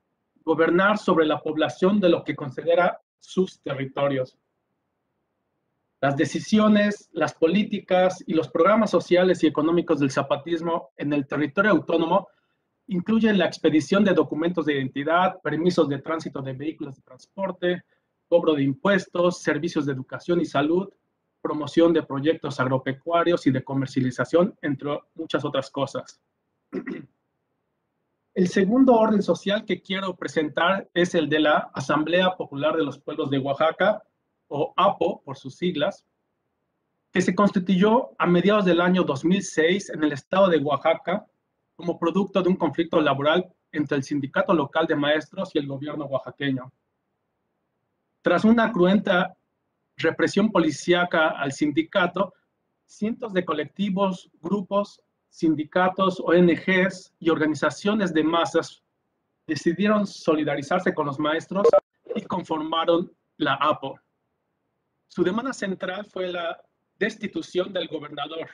gobernar sobre la población de lo que considera sus territorios. Las decisiones, las políticas y los programas sociales y económicos del zapatismo en el territorio autónomo incluyen la expedición de documentos de identidad, permisos de tránsito de vehículos de transporte, cobro de impuestos, servicios de educación y salud, promoción de proyectos agropecuarios y de comercialización, entre muchas otras cosas. El segundo orden social que quiero presentar es el de la Asamblea Popular de los Pueblos de Oaxaca, o APO por sus siglas, que se constituyó a mediados del año 2006 en el estado de Oaxaca como producto de un conflicto laboral entre el sindicato local de maestros y el gobierno oaxaqueño. Tras una cruenta represión policíaca al sindicato, cientos de colectivos, grupos, sindicatos, ONGs y organizaciones de masas decidieron solidarizarse con los maestros y conformaron la APO. Su demanda central fue la destitución del gobernador.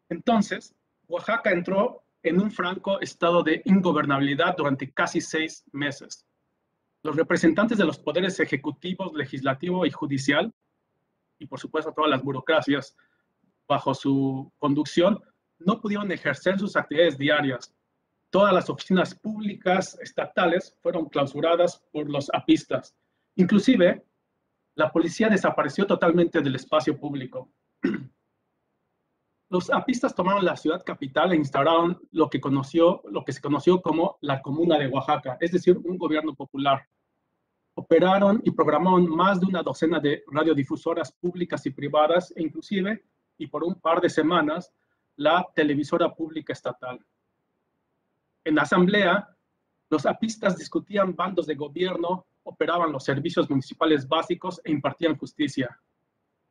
Entonces, Oaxaca entró en un franco estado de ingobernabilidad durante casi 6 meses. Los representantes de los poderes ejecutivo, legislativo y judicial, y por supuesto todas las burocracias bajo su conducción, no pudieron ejercer sus actividades diarias. Todas las oficinas públicas estatales fueron clausuradas por los apistas. Inclusive, la policía desapareció totalmente del espacio público. Los apistas tomaron la ciudad capital e instauraron lo que se conoció como la Comuna de Oaxaca, es decir, un gobierno popular. Operaron y programaron más de una docena de radiodifusoras públicas y privadas, e inclusive, y por un par de semanas, la televisora pública estatal. En la asamblea, los apistas discutían bandos de gobierno, operaban los servicios municipales básicos e impartían justicia.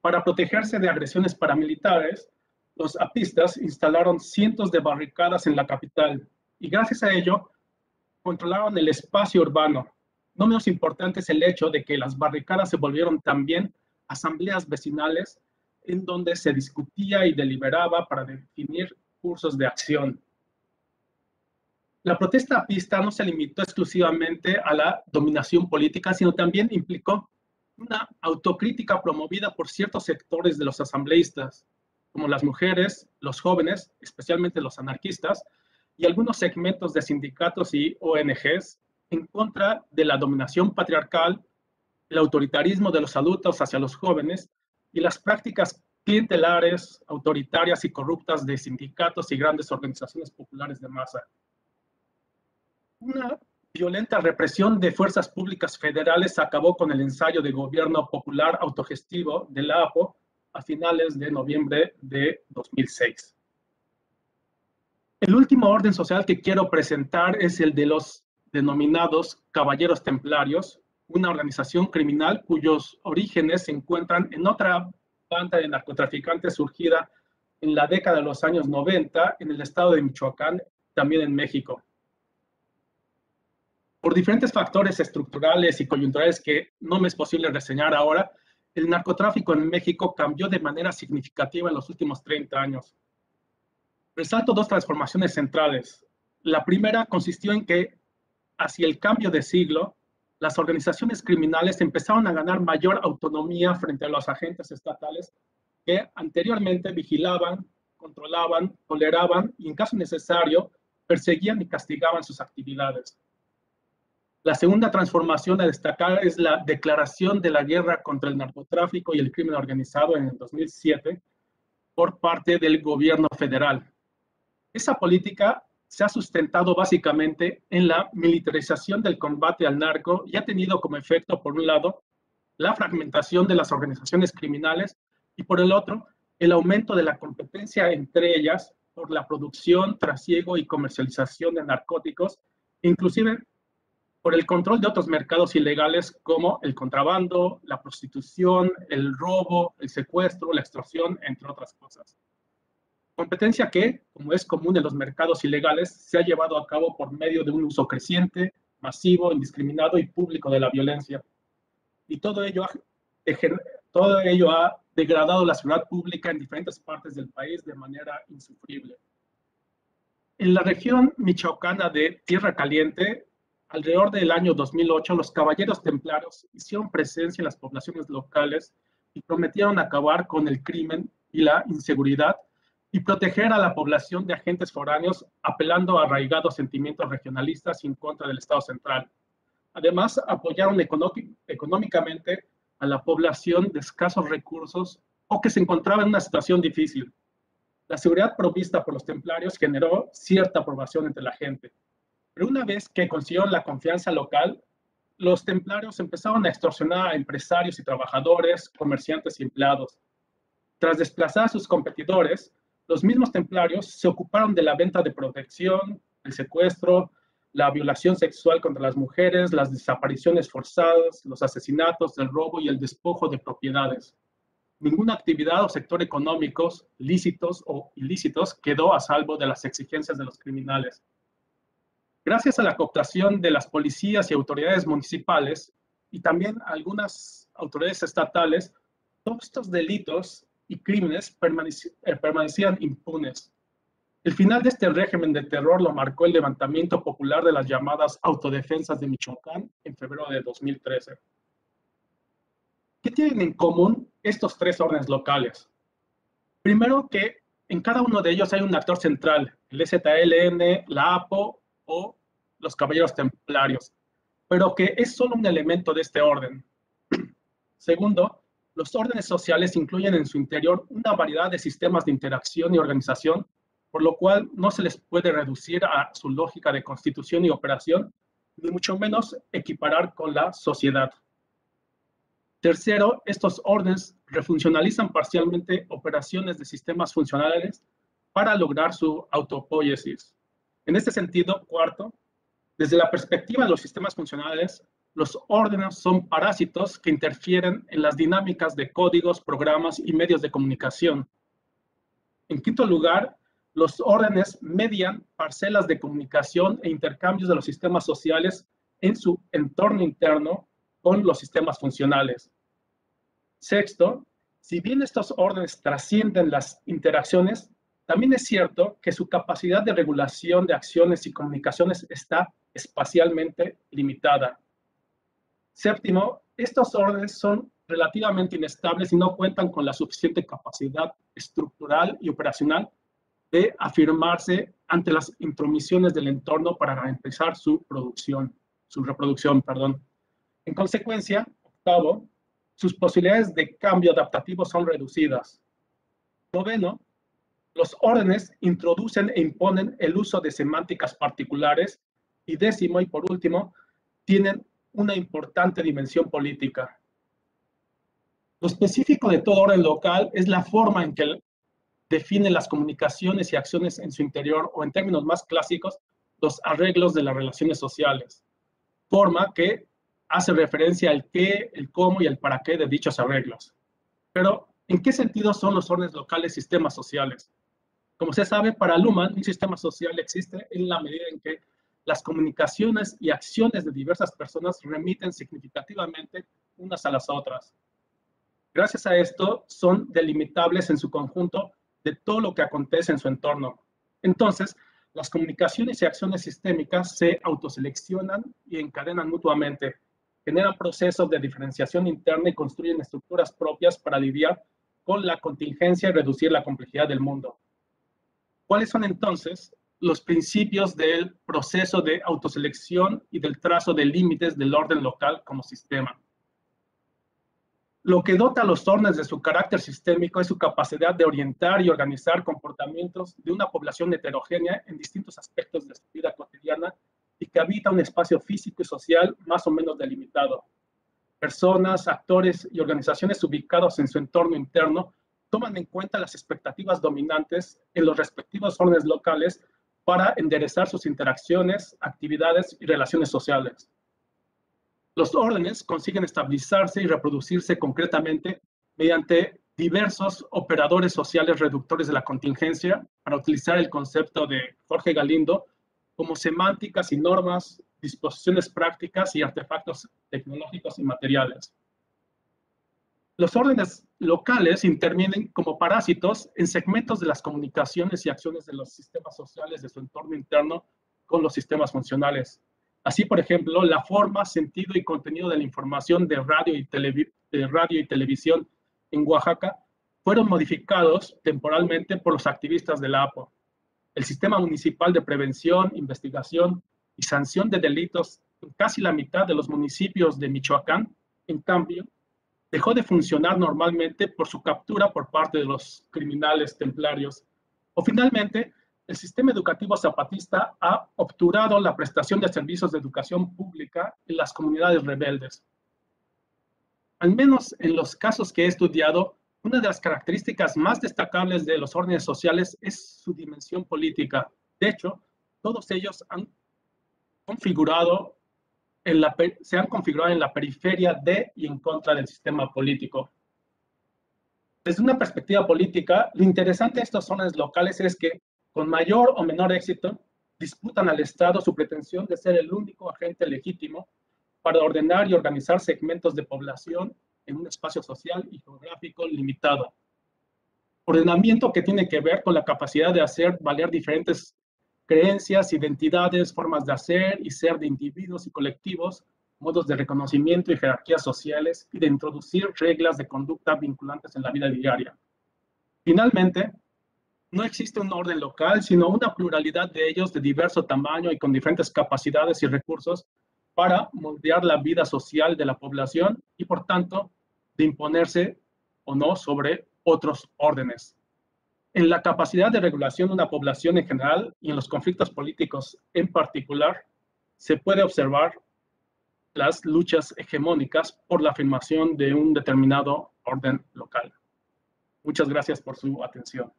Para protegerse de agresiones paramilitares, los apistas instalaron cientos de barricadas en la capital y gracias a ello controlaron el espacio urbano. No menos importante es el hecho de que las barricadas se volvieron también asambleas vecinales en donde se discutía y deliberaba para definir cursos de acción. La protesta apista no se limitó exclusivamente a la dominación política, sino también implicó una autocrítica promovida por ciertos sectores de los asambleístas, como las mujeres, los jóvenes, especialmente los anarquistas, y algunos segmentos de sindicatos y ONGs en contra de la dominación patriarcal, el autoritarismo de los adultos hacia los jóvenes y las prácticas clientelares, autoritarias y corruptas de sindicatos y grandes organizaciones populares de masa. Una violenta represión de fuerzas públicas federales acabó con el ensayo de gobierno popular autogestivo de la APO a finales de noviembre de 2006. El último orden social que quiero presentar es el de los denominados Caballeros Templarios, una organización criminal cuyos orígenes se encuentran en otra banda de narcotraficantes surgida en la década de los años 90 en el estado de Michoacán, también en México. Por diferentes factores estructurales y coyunturales que no me es posible reseñar ahora, el narcotráfico en México cambió de manera significativa en los últimos 30 años. Resalto 2 transformaciones centrales. La primera consistió en que, hacia el cambio de siglo, las organizaciones criminales empezaron a ganar mayor autonomía frente a los agentes estatales que anteriormente vigilaban, controlaban, toleraban y, en caso necesario, perseguían y castigaban sus actividades. La segunda transformación a destacar es la declaración de la guerra contra el narcotráfico y el crimen organizado en el 2007 por parte del gobierno federal. Esa política se ha sustentado básicamente en la militarización del combate al narco y ha tenido como efecto, por un lado, la fragmentación de las organizaciones criminales y por el otro, el aumento de la competencia entre ellas por la producción, trasiego y comercialización de narcóticos, inclusive por el control de otros mercados ilegales como el contrabando, la prostitución, el robo, el secuestro, la extorsión, entre otras cosas. Competencia que, como es común en los mercados ilegales, se ha llevado a cabo por medio de un uso creciente, masivo, indiscriminado y público de la violencia. Y todo ello ha degradado la seguridad pública en diferentes partes del país de manera insufrible. En la región michoacana de Tierra Caliente, alrededor del año 2008, los caballeros templarios hicieron presencia en las poblaciones locales y prometieron acabar con el crimen y la inseguridad y proteger a la población de agentes foráneos, apelando a arraigados sentimientos regionalistas en contra del Estado central. Además, apoyaron económicamente a la población de escasos recursos o que se encontraba en una situación difícil. La seguridad provista por los templarios generó cierta aprobación entre la gente. Pero una vez que consiguieron la confianza local, los templarios empezaron a extorsionar a empresarios y trabajadores, comerciantes y empleados. Tras desplazar a sus competidores, los mismos templarios se ocuparon de la venta de protección, el secuestro, la violación sexual contra las mujeres, las desapariciones forzadas, los asesinatos, el robo y el despojo de propiedades. Ninguna actividad o sector económico, lícitos o ilícitos, quedó a salvo de las exigencias de los criminales. Gracias a la cooptación de las policías y autoridades municipales, y también algunas autoridades estatales, todos estos delitos y crímenes permanecían impunes. El final de este régimen de terror lo marcó el levantamiento popular de las llamadas autodefensas de Michoacán en febrero de 2013. ¿Qué tienen en común estos tres órdenes locales? Primero, que en cada uno de ellos hay un actor central, el EZLN, la APO o los Caballeros Templarios, pero que es solo un elemento de este orden. Segundo, los órdenes sociales incluyen en su interior una variedad de sistemas de interacción y organización, por lo cual no se les puede reducir a su lógica de constitución y operación, ni mucho menos equiparar con la sociedad. Tercero, estos órdenes refuncionalizan parcialmente operaciones de sistemas funcionales para lograr su autopoiesis. En este sentido, cuarto, desde la perspectiva de los sistemas funcionales, los órdenes son parásitos que interfieren en las dinámicas de códigos, programas y medios de comunicación. En quinto lugar, los órdenes median parcelas de comunicación e intercambios de los sistemas sociales en su entorno interno con los sistemas funcionales. Sexto, si bien estos órdenes trascienden las interacciones, también es cierto que su capacidad de regulación de acciones y comunicaciones está espacialmente limitada. Séptimo, estos órdenes son relativamente inestables y no cuentan con la suficiente capacidad estructural y operacional de afirmarse ante las intromisiones del entorno para garantizar su reproducción. En consecuencia, octavo, sus posibilidades de cambio adaptativo son reducidas. Noveno, los órdenes introducen e imponen el uso de semánticas particulares. Y décimo, y por último, tienen una importante dimensión política. Lo específico de todo orden local es la forma en que define las comunicaciones y acciones en su interior, o en términos más clásicos, los arreglos de las relaciones sociales. Forma que hace referencia al qué, el cómo y el para qué de dichos arreglos. Pero, ¿en qué sentido son los órdenes locales sistemas sociales? Como se sabe, para Luhmann, un sistema social existe en la medida en que las comunicaciones y acciones de diversas personas remiten significativamente unas a las otras. Gracias a esto, son delimitables en su conjunto de todo lo que acontece en su entorno. Entonces, las comunicaciones y acciones sistémicas se autoseleccionan y encadenan mutuamente, generan procesos de diferenciación interna y construyen estructuras propias para lidiar con la contingencia y reducir la complejidad del mundo. ¿Cuáles son entonces los principios del proceso de autoselección y del trazo de límites del orden local como sistema? Lo que dota a los órdenes de su carácter sistémico es su capacidad de orientar y organizar comportamientos de una población heterogénea en distintos aspectos de su vida cotidiana y que habita un espacio físico y social más o menos delimitado. Personas, actores y organizaciones ubicados en su entorno interno toman en cuenta las expectativas dominantes en los respectivos órdenes locales para enderezar sus interacciones, actividades y relaciones sociales. Los órdenes consiguen estabilizarse y reproducirse concretamente mediante diversos operadores sociales reductores de la contingencia, para utilizar el concepto de Jorge Galindo, como semánticas y normas, disposiciones prácticas y artefactos tecnológicos y materiales. Los órdenes locales intervienen como parásitos en segmentos de las comunicaciones y acciones de los sistemas sociales de su entorno interno con los sistemas funcionales. Así, por ejemplo, la forma, sentido y contenido de la información de radio y televisión en Oaxaca fueron modificados temporalmente por los activistas de la APO. El sistema municipal de prevención, investigación y sanción de delitos en casi la mitad de los municipios de Michoacán, en cambio, dejó de funcionar normalmente por su captura por parte de los criminales templarios. O finalmente, el sistema educativo zapatista ha obturado la prestación de servicios de educación pública en las comunidades rebeldes. Al menos en los casos que he estudiado, una de las características más destacables de los órdenes sociales es su dimensión política. De hecho, todos ellos se han configurado en la periferia de y en contra del sistema político. Desde una perspectiva política, lo interesante de estos órdenes locales es que, con mayor o menor éxito, disputan al Estado su pretensión de ser el único agente legítimo para ordenar y organizar segmentos de población en un espacio social y geográfico limitado. Ordenamiento que tiene que ver con la capacidad de hacer valer diferentes creencias, identidades, formas de hacer y ser de individuos y colectivos, modos de reconocimiento y jerarquías sociales, y de introducir reglas de conducta vinculantes en la vida diaria. Finalmente, no existe un orden local, sino una pluralidad de ellos de diverso tamaño y con diferentes capacidades y recursos para moldear la vida social de la población y, por tanto, de imponerse o no sobre otros órdenes. En la capacidad de regulación de una población en general y en los conflictos políticos en particular, se puede observar las luchas hegemónicas por la afirmación de un determinado orden local. Muchas gracias por su atención.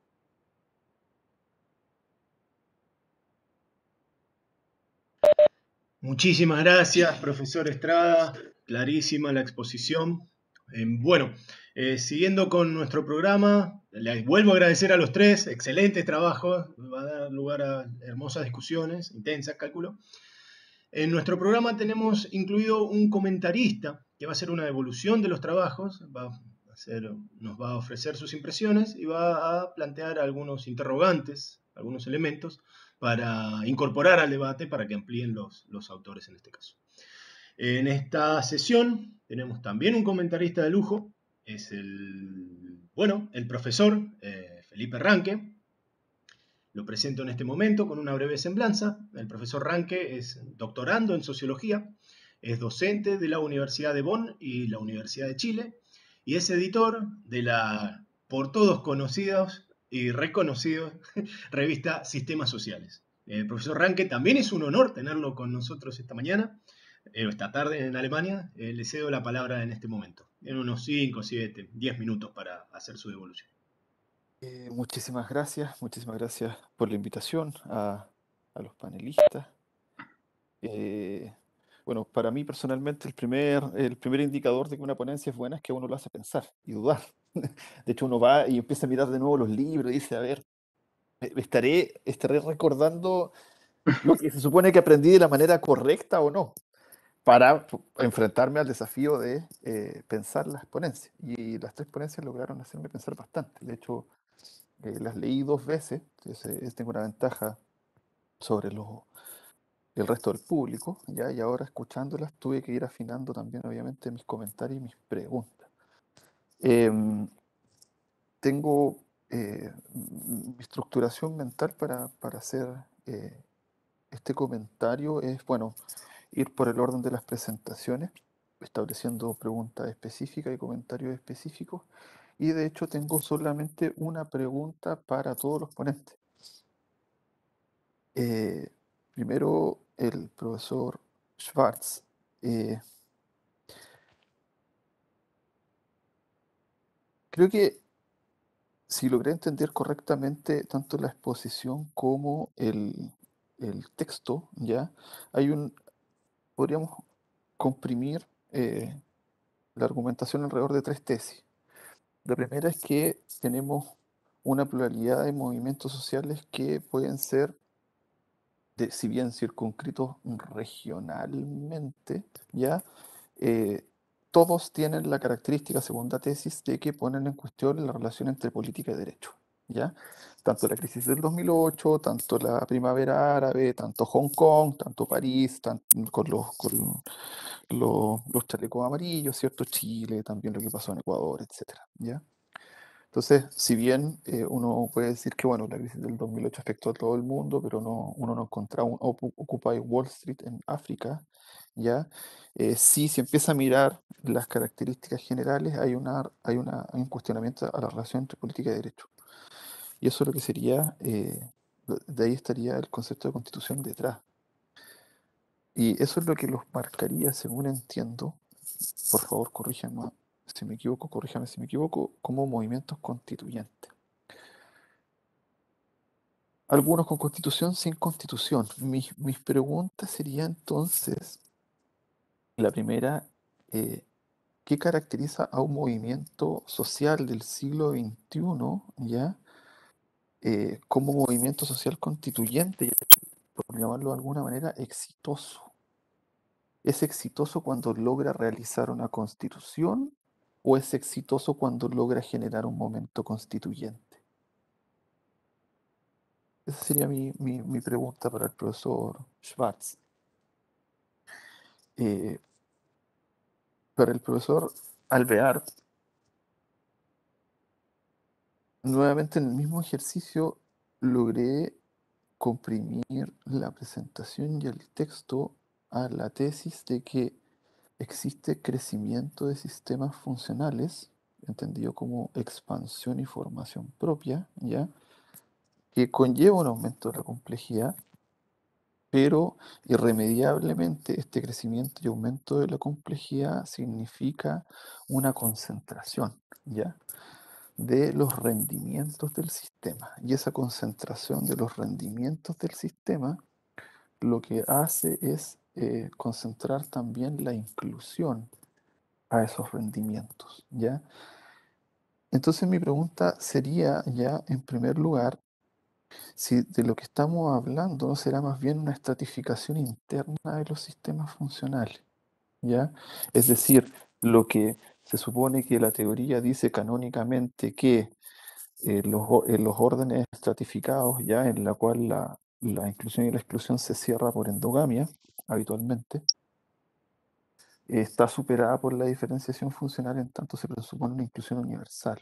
Muchísimas gracias, profesor Estrada. Clarísima la exposición. Bueno, siguiendo con nuestro programa, les vuelvo a agradecer a los tres. Excelente trabajo. Va a dar lugar a hermosas discusiones, intensas, calculo. En nuestro programa tenemos incluido un comentarista que va a hacer una evolución de los trabajos, nos va a ofrecer sus impresiones y va a plantear algunos interrogantes, algunos elementos para incorporar al debate para que amplíen los autores en este caso. En esta sesión tenemos también un comentarista de lujo, es el profesor Felipe Ranque. Lo presento en este momento con una breve semblanza. El profesor Ranque es doctorando en sociología, es docente de la Universidad de Bonn y la Universidad de Chile, y es editor de la por todos conocidos y reconocidos revista Sistemas Sociales. Profesor Ranque, también es un honor tenerlo con nosotros esta mañana, esta tarde en Alemania. Le cedo la palabra en este momento, en unos 5, 7, 10 minutos para hacer su devolución. Muchísimas gracias por la invitación a los panelistas. Bueno, para mí personalmente el primer indicador de que una ponencia es buena es que uno lo hace pensar y dudar. De hecho, uno va y empieza a mirar de nuevo los libros y dice, a ver, ¿estaré recordando lo que se supone que aprendí de la manera correcta o no? Para enfrentarme al desafío de pensar las ponencias. Y las 3 ponencias lograron hacerme pensar bastante. De hecho, las leí 2 veces, entonces tengo una ventaja sobre el resto del público, ¿ya? Y ahora escuchándolas tuve que ir afinando también, obviamente, mis comentarios y mis preguntas. Tengo mi estructuración mental para hacer este comentario es, bueno, ir por el orden de las presentaciones estableciendo preguntas específicas y comentarios específicos. Y de hecho tengo solamente una pregunta para todos los ponentes. Primero, el profesor Schwartz. Creo que si logré entender correctamente tanto la exposición como el texto, ¿ya? Podríamos comprimir la argumentación alrededor de tres tesis. La primera es que tenemos una pluralidad de movimientos sociales que pueden ser, si bien circunscritos regionalmente, ¿ya? Eh, todos tienen la característica, segunda tesis, de que ponen en cuestión la relación entre política y derecho, ¿ya? Tanto la crisis del 2008, tanto la primavera árabe, tanto Hong Kong, tanto París, con los chalecos amarillos, ¿cierto? Chile, también lo que pasó en Ecuador, etcétera, ¿ya? Entonces, si bien uno puede decir que bueno, la crisis del 2008 afectó a todo el mundo, pero uno no encontraba un Occupy Wall Street en África, ¿ya? Sí, si empieza a mirar las características generales, hay un cuestionamiento a la relación entre política y derecho. Y eso es lo que sería, de ahí estaría el concepto de constitución detrás. Y eso es lo que los marcaría, según entiendo, por favor, corríjanme si me equivoco, como movimientos constituyentes. Algunos con constitución, sin constitución. Mis preguntas serían entonces, la primera, ¿qué caracteriza a un movimiento social del siglo XXI, ya, como movimiento social constituyente, por llamarlo de alguna manera, exitoso? ¿Es exitoso cuando logra realizar una constitución o es exitoso cuando logra generar un momento constituyente? Esa sería mi pregunta para el profesor Schwartz. Eh, para el profesor Alvear, nuevamente en el mismo ejercicio logré comprimir la presentación y el texto a la tesis de que existe crecimiento de sistemas funcionales, entendido como expansión y formación propia, ¿ya? Que conlleva un aumento de la complejidad, pero irremediablemente este crecimiento y aumento de la complejidad significa una concentración, ¿ya? De los rendimientos del sistema. Y esa concentración de los rendimientos del sistema lo que hace es concentrar también la inclusión a esos rendimientos, ¿ya? Entonces mi pregunta sería ya, en primer lugar, si de lo que estamos hablando no será más bien una estratificación interna de los sistemas funcionales, ¿ya? Es decir, lo que se supone que la teoría dice canónicamente que los órdenes estratificados, ya en la cual la inclusión y la exclusión se cierra por endogamia, habitualmente, está superada por la diferenciación funcional, en tanto se presupone una inclusión universal.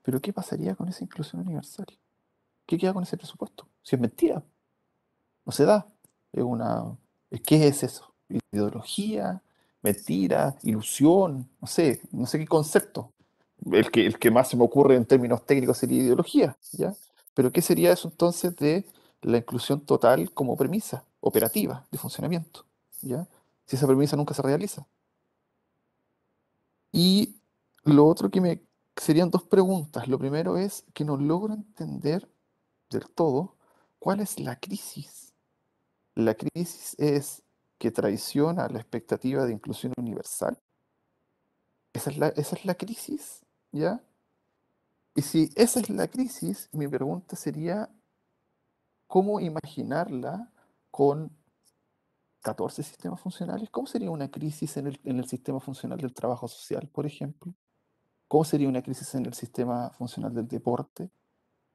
Pero ¿qué pasaría con esa inclusión universal? ¿Qué queda con ese presupuesto? Si es mentira, no se da. ¿Qué es eso? ¿Ideología? ¿Mentira? ¿Ilusión? No sé qué concepto. El que más se me ocurre en términos técnicos sería ideología, ¿ya? Pero ¿qué sería eso entonces de la inclusión total como premisa operativa de funcionamiento, ¿ya? Si esa premisa nunca se realiza. Y lo otro serían dos preguntas. Lo primero es que no logro entender del todo cuál es la crisis. La crisis es que traiciona la expectativa de inclusión universal. Esa es la crisis, ¿ya? Y si esa es la crisis, mi pregunta sería, ¿cómo imaginarla con 14 sistemas funcionales? ¿Cómo sería una crisis en el sistema funcional del trabajo social, por ejemplo? ¿Cómo sería una crisis en el sistema funcional del deporte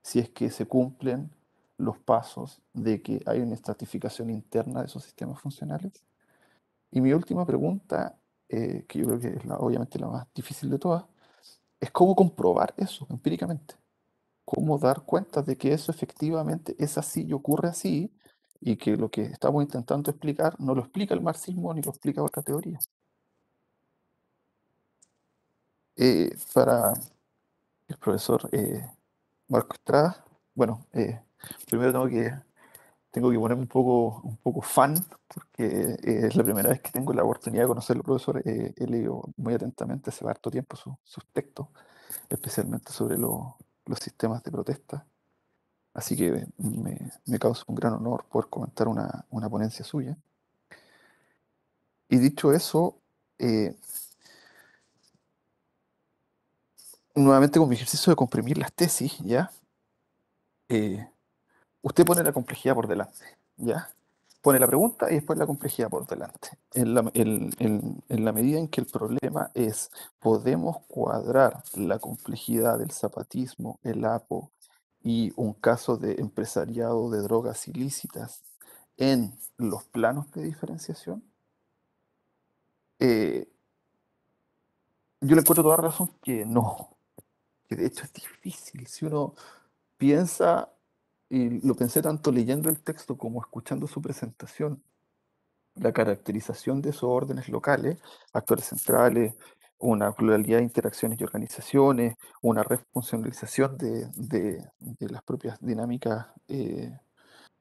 si es que se cumplen los pasos de que hay una estratificación interna de esos sistemas funcionales? Y mi última pregunta, que yo creo que es obviamente la más difícil de todas, es cómo comprobar eso empíricamente. Cómo dar cuenta de que eso efectivamente es así y ocurre así, y que lo que estamos intentando explicar no lo explica el marxismo ni lo explica otra teoría. para el profesor Marco Estrada. Bueno, primero tengo que ponerme un poco fan, porque es la primera vez que tengo la oportunidad de conocerlo, profesor. He leído muy atentamente hace harto tiempo sus textos, especialmente sobre los sistemas de protesta. Así que me causa un gran honor poder comentar una ponencia suya. Y dicho eso, nuevamente con mi ejercicio de comprimir las tesis, ¿ya? Usted pone la complejidad por delante, ¿ya? Pone la pregunta y después la complejidad por delante. En la medida en que el problema es, ¿podemos cuadrar la complejidad del zapatismo, el APO y un caso de empresariado de drogas ilícitas en los planos de diferenciación? Eh, yo le encuentro toda razón que no, que de hecho es difícil. Si uno piensa, y lo pensé tanto leyendo el texto como escuchando su presentación, la caracterización de esos órdenes locales, actores centrales, una pluralidad de interacciones y organizaciones, una refuncionalización de las propias dinámicas de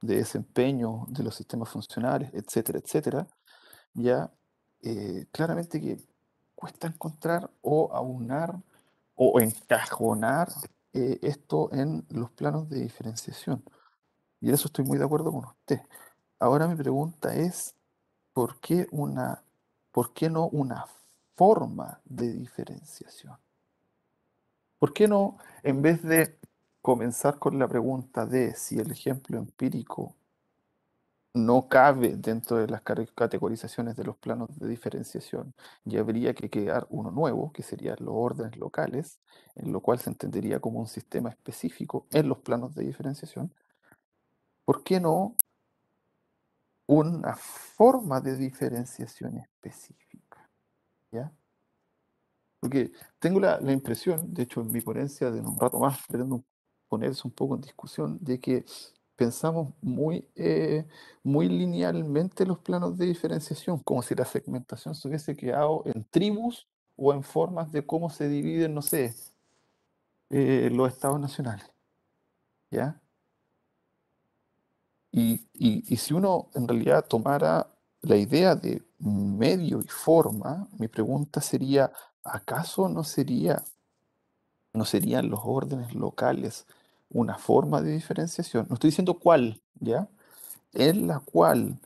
desempeño de los sistemas funcionales, etcétera, etcétera, ya claramente que cuesta encontrar o aunar o encajonar esto en los planos de diferenciación. Y en eso estoy muy de acuerdo con usted. Ahora mi pregunta es, ¿por qué no una forma de diferenciación? ¿Por qué no, en vez de comenzar con la pregunta de si el ejemplo empírico no cabe dentro de las categorizaciones de los planos de diferenciación y habría que crear uno nuevo, que serían los órdenes locales, en lo cual se entendería como un sistema específico en los planos de diferenciación? ¿Por qué no una forma de diferenciación específica? ¿Ya? Porque tengo la impresión, de hecho en mi ponencia de un rato más pretendo ponerse un poco en discusión, de que pensamos muy linealmente los planos de diferenciación, como si la segmentación se hubiese quedado en tribus o en formas de cómo se dividen, no sé, los estados nacionales, ¿ya? Y si uno en realidad tomara la idea de medio y forma, mi pregunta sería, ¿acaso no serían los órdenes locales una forma de diferenciación? No estoy diciendo cuál, ¿ya? En la cual,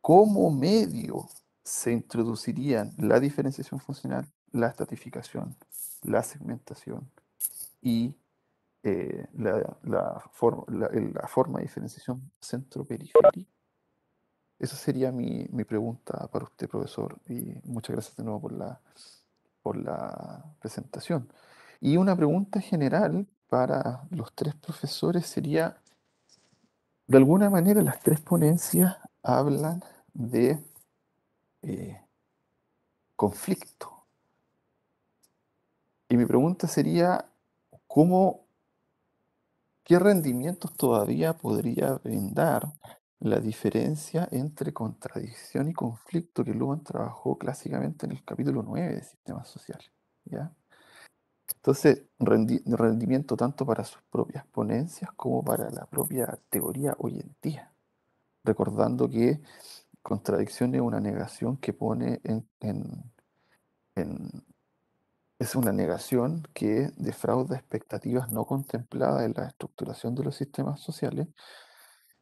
como medio, se introducirían la diferenciación funcional, la estratificación, la segmentación y la forma de diferenciación centro-periferia. Esa sería mi pregunta para usted, profesor, y muchas gracias de nuevo por la presentación. Y una pregunta general para los tres profesores sería, de alguna manera las tres ponencias hablan de conflicto. Y mi pregunta sería, ¿qué rendimientos todavía podría brindar la diferencia entre contradicción y conflicto que Luhmann trabajó clásicamente en el capítulo 9 de Sistemas Sociales? ¿Ya? Entonces, rendimiento tanto para sus propias ponencias como para la propia teoría hoy en día. Recordando que contradicción es una negación que pone es una negación que defrauda expectativas no contempladas en la estructuración de los sistemas sociales,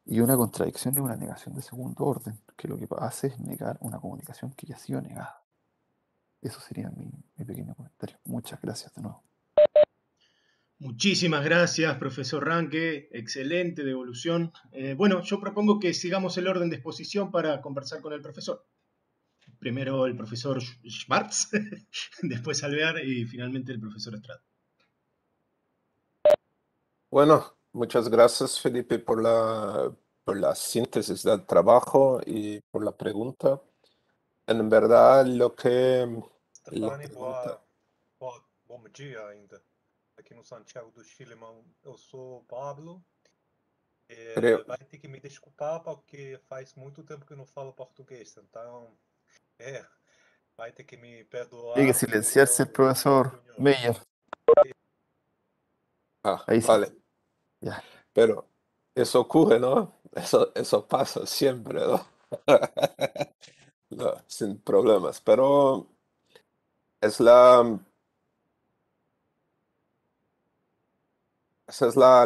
y una contradicción es una negación de segundo orden, que lo que hace es negar una comunicación que ya ha sido negada. Eso sería mi pequeño comentario. Muchas gracias de nuevo. Muchísimas gracias, profesor Ranque. Excelente devolución. Bueno, yo propongo que sigamos el orden de exposición para conversar con el profesor. Primero el profesor Schwartz, después Alvear y finalmente el profesor Estrada. Bueno, muchas gracias, Felipe, por la síntesis del trabajo y por la pregunta. En verdad, la Stefani, pregunta... bom dia ainda. Aqui no Santiago do Chile, eu sou o Pablo. Creo, Vai ter que me desculpar porque faz muito tempo que eu não falo português, então é, Vai ter que me perdoar. Tiene que porque silenciarse el eu- profesor eu- Meyer. Ah, Ahí sí. vale. Ya. Pero eso ocurre, ¿no? Eso pasa siempre, ¿no? No, sin problemas. Pero es esa es la,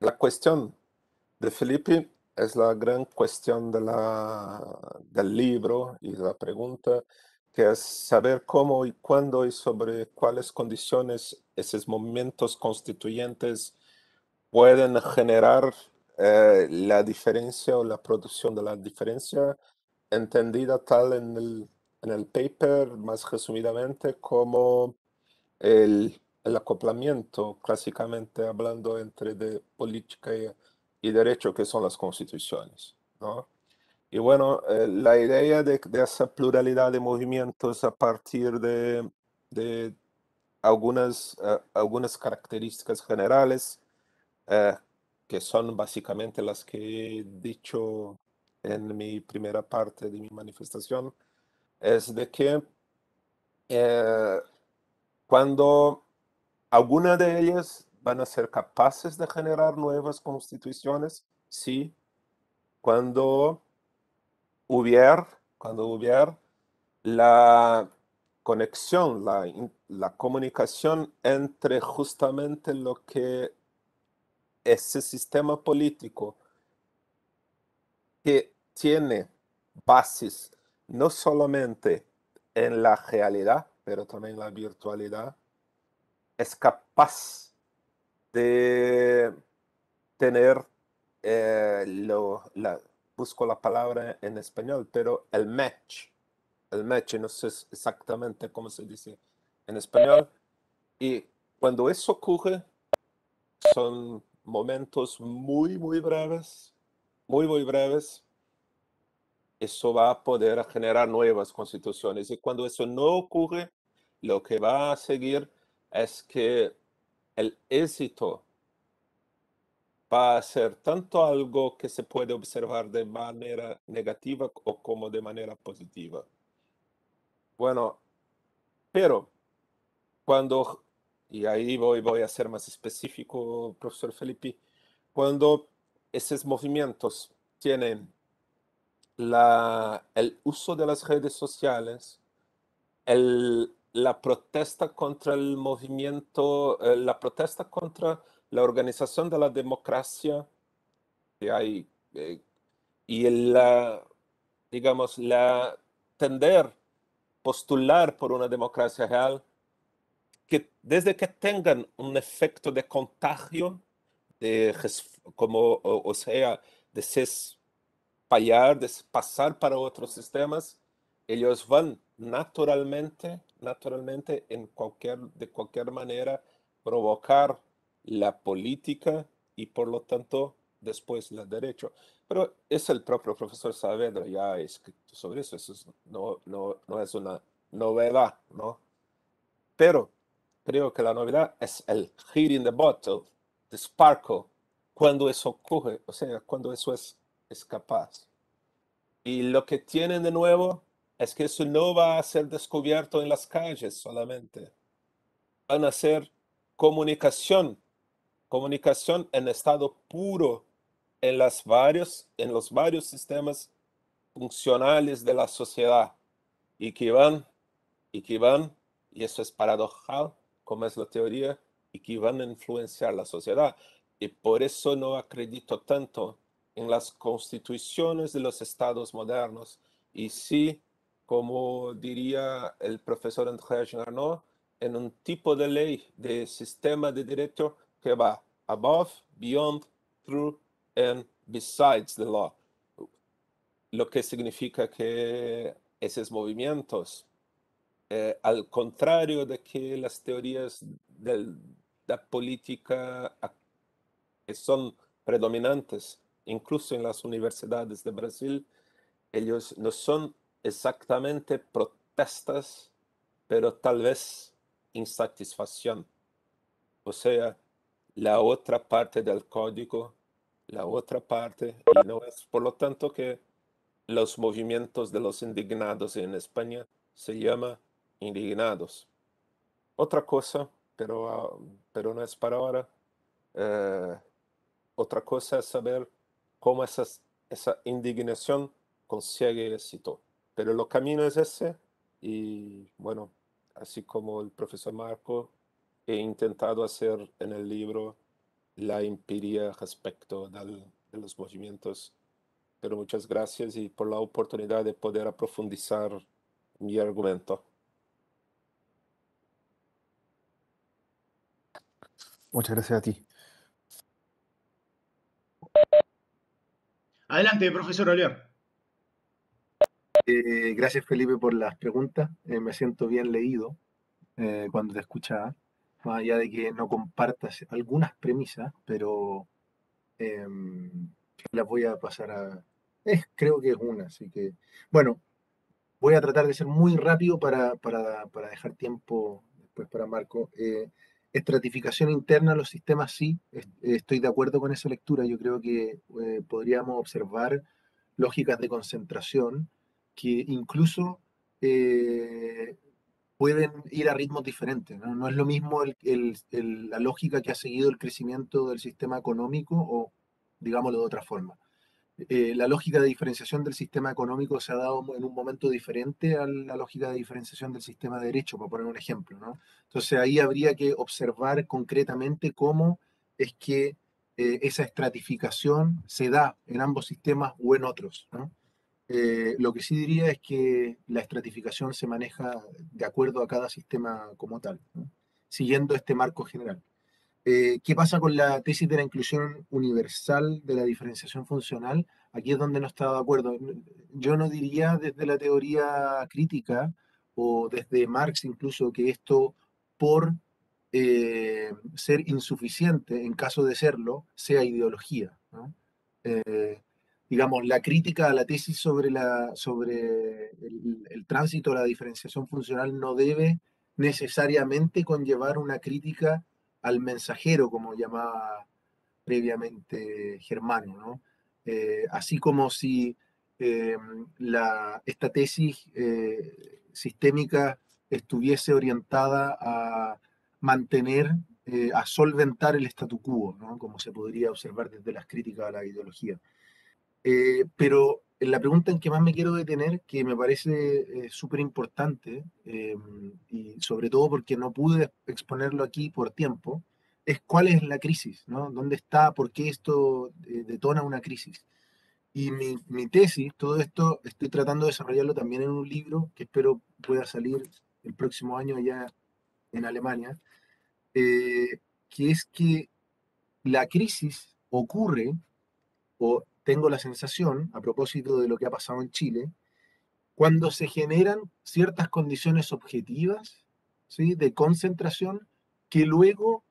la cuestión de Felipe, es la gran cuestión del libro y de la pregunta, que es saber cómo y cuándo y sobre cuáles condiciones esos momentos constituyentes pueden generar la diferencia o la producción de la diferencia, entendida tal en el paper, más resumidamente, como el acoplamiento, clásicamente hablando, entre de política y derecho, que son las constituciones, ¿no? Y bueno, la idea de esa pluralidad de movimientos a partir de algunas características generales, eh, que son básicamente las que he dicho en mi primera parte de mi manifestación, es de que eh, cuando algunas de ellas van a ser capaces de generar nuevas constituciones, sí, cuando hubiera la conexión, la comunicación entre justamente lo que ese sistema político que tiene bases no solamente en la realidad, pero también en la virtualidad, es capaz de tener, busco la palabra en español, pero el match, no sé exactamente cómo se dice en español, y cuando eso ocurre, son momentos muy breves, muy breves, eso va a poder generar nuevas constituciones. Y cuando eso no ocurre, lo que va a seguir es que el éxito va a ser tanto algo que se puede observar de manera negativa o como de manera positiva. Bueno, pero cuando, y ahí voy a ser más específico, profesor Felipe, cuando esos movimientos tienen el uso de las redes sociales, la protesta contra el movimiento, la protesta contra la organización de la democracia que hay, y digamos, tender, postular por una democracia real, que desde que tengan un efecto de contagio, como, o sea, de se espalhar, de pasar para otros sistemas, ellos van naturalmente de cualquier manera provocar la política y por lo tanto después el derecho. Pero es el propio profesor Saavedra ya ha escrito sobre eso, no es una novedad, ¿no? Pero creo que la novedad es el hit in the bottle, the sparkle, cuando eso ocurre, o sea, cuando eso es capaz. Y lo que tienen de nuevo es que eso no va a ser descubierto en las calles solamente. Van a ser comunicación en estado puro en los varios sistemas funcionales de la sociedad y que van, y eso es paradojal, como es la teoría, y que van a influenciar la sociedad. Y por eso no acredito tanto en las constituciones de los estados modernos, y sí, como diría el profesor André Arnaud, en un tipo de ley, de sistema de derecho que va above, beyond, through, and besides the law. Lo que significa que esos movimientos, al contrario de que las teorías de la política que son predominantes, incluso en las universidades de Brasil, ellos no son exactamente protestas, pero tal vez insatisfacción. O sea, la otra parte del código, la otra parte, y no es por lo tanto que los movimientos de los indignados en España se llama indignados. Otra cosa, pero no es para ahora. Otra cosa es saber cómo esa indignación consigue éxito. Pero el camino es ese y bueno, así como el profesor Marco, he intentado hacer en el libro la empiria respecto de los movimientos. Pero muchas gracias y por la oportunidad de poder profundizar mi argumento. Muchas gracias a ti. Adelante, profesor Oliver. Gracias, Felipe, por las preguntas. Me siento bien leído cuando te escuchaba, más allá de que no compartas algunas premisas, pero las voy a pasar a... creo que es una, así que... Bueno, voy a tratar de ser muy rápido para dejar tiempo después para Marco. Estratificación interna, los sistemas sí, estoy de acuerdo con esa lectura. Yo creo que podríamos observar lógicas de concentración que incluso pueden ir a ritmos diferentes, ¿no? No es lo mismo la lógica que ha seguido el crecimiento del sistema económico o, digámoslo de otra forma. La lógica de diferenciación del sistema económico se ha dado en un momento diferente a la lógica de diferenciación del sistema de derecho, para poner un ejemplo, ¿no? Entonces ahí habría que observar concretamente cómo es que esa estratificación se da en ambos sistemas o en otros, ¿no? Lo que sí diría es que la estratificación se maneja de acuerdo a cada sistema como tal, ¿no? Siguiendo este marco general. ¿Qué pasa con la tesis de la inclusión universal de la diferenciación funcional? Aquí es donde no estaba de acuerdo. Yo no diría desde la teoría crítica o desde Marx incluso que esto, por ser insuficiente, en caso de serlo, sea ideología, ¿no? Digamos, la crítica a la tesis sobre el tránsito a la diferenciación funcional no debe necesariamente conllevar una crítica al mensajero, como llamaba previamente Germano, ¿no? Así como si esta tesis sistémica estuviese orientada a mantener, a solventar el statu quo, ¿no? Como se podría observar desde las críticas a la ideología. Pero en la pregunta en que más me quiero detener, que me parece súper importante, y sobre todo porque no pude exponerlo aquí por tiempo, es cuál es la crisis, ¿no? ¿Dónde está? ¿Por qué esto detona una crisis? Y mi tesis, todo esto, estoy tratando de desarrollarlo también en un libro que espero pueda salir el próximo año allá en Alemania, que es que la crisis ocurre, o tengo la sensación, a propósito de lo que ha pasado en Chile, cuando se generan ciertas condiciones objetivas, ¿sí?, de concentración que luego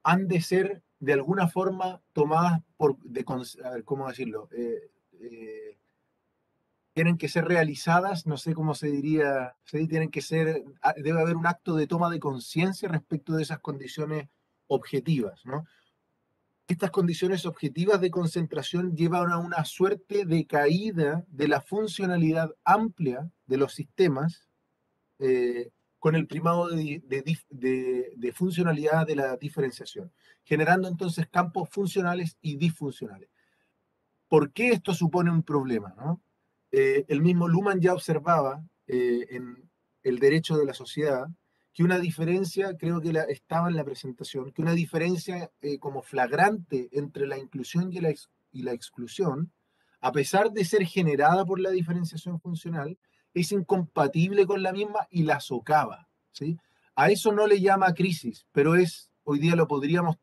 han de ser de alguna forma tomadas a ver, ¿cómo decirlo? Tienen que ser realizadas, no sé cómo se diría, ¿sí? Tienen que ser, debe haber un acto de toma de conciencia respecto de esas condiciones objetivas, ¿no? Estas condiciones objetivas de concentración llevan a una suerte de caída de la funcionalidad amplia de los sistemas, con el primado de funcionalidad de la diferenciación, generando entonces campos funcionales y disfuncionales. ¿Por qué esto supone un problema, ¿no? El mismo Luhmann ya observaba en El derecho de la sociedad que una diferencia, creo que estaba en la presentación, que una diferencia como flagrante entre la inclusión y la exclusión, a pesar de ser generada por la diferenciación funcional, es incompatible con la misma y la socava, ¿sí? A eso no le llama crisis, pero hoy día lo podríamos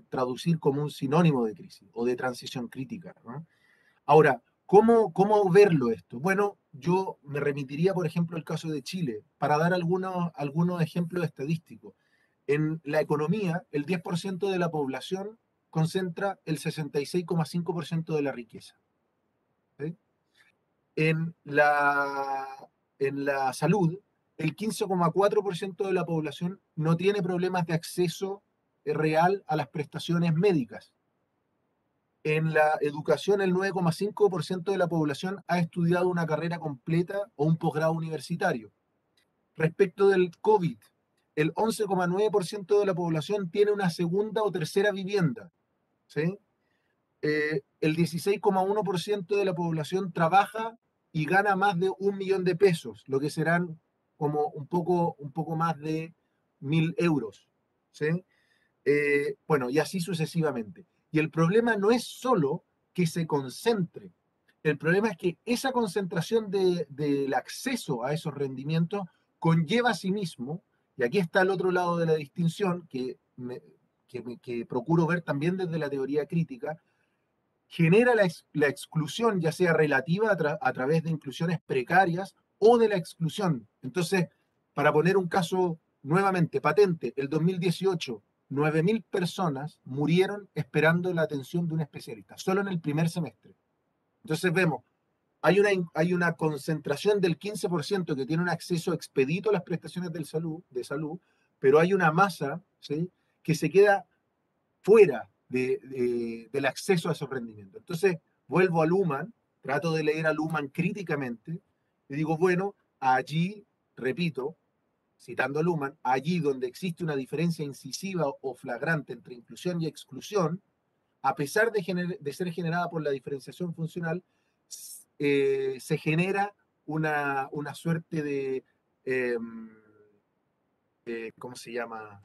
traducir como un sinónimo de crisis o de transición crítica, ¿no? Ahora, ¿cómo verlo esto? Bueno, yo me remitiría, por ejemplo, al caso de Chile, para dar algunos ejemplos estadísticos. En la economía, el 10% de la población concentra el 66,5% de la riqueza, ¿sí? En la salud, el 15,4% de la población no tiene problemas de acceso real a las prestaciones médicas. En la educación, el 9,5% de la población ha estudiado una carrera completa o un posgrado universitario. Respecto del COVID, el 11,9% de la población tiene una segunda o tercera vivienda, ¿sí? El 16,1% de la población trabaja y gana más de 1 millón de pesos, lo que serán como un poco más de 1.000 euros, ¿sí? Bueno, y así sucesivamente. Y el problema no es solo que se concentre, el problema es que esa concentración del acceso a esos rendimientos conlleva a sí mismo, y aquí está el otro lado de la distinción que procuro ver también desde la teoría crítica, genera la exclusión, ya sea relativa a través de inclusiones precarias o de la exclusión. Entonces, para poner un caso nuevamente patente, el 2018, 9.000 personas murieron esperando la atención de un especialista, solo en el primer semestre. Entonces vemos, hay una concentración del 15% que tiene un acceso expedito a las prestaciones de salud, pero hay una masa, ¿sí?, que se queda fuera del acceso a esos rendimientos. Entonces, vuelvo a Luhmann, trato de leer a Luhmann críticamente, y digo, bueno, allí, repito, citando a Luhmann, allí donde existe una diferencia incisiva o flagrante entre inclusión y exclusión, a pesar de ser generada por la diferenciación funcional, se genera una suerte de, ¿cómo se llama?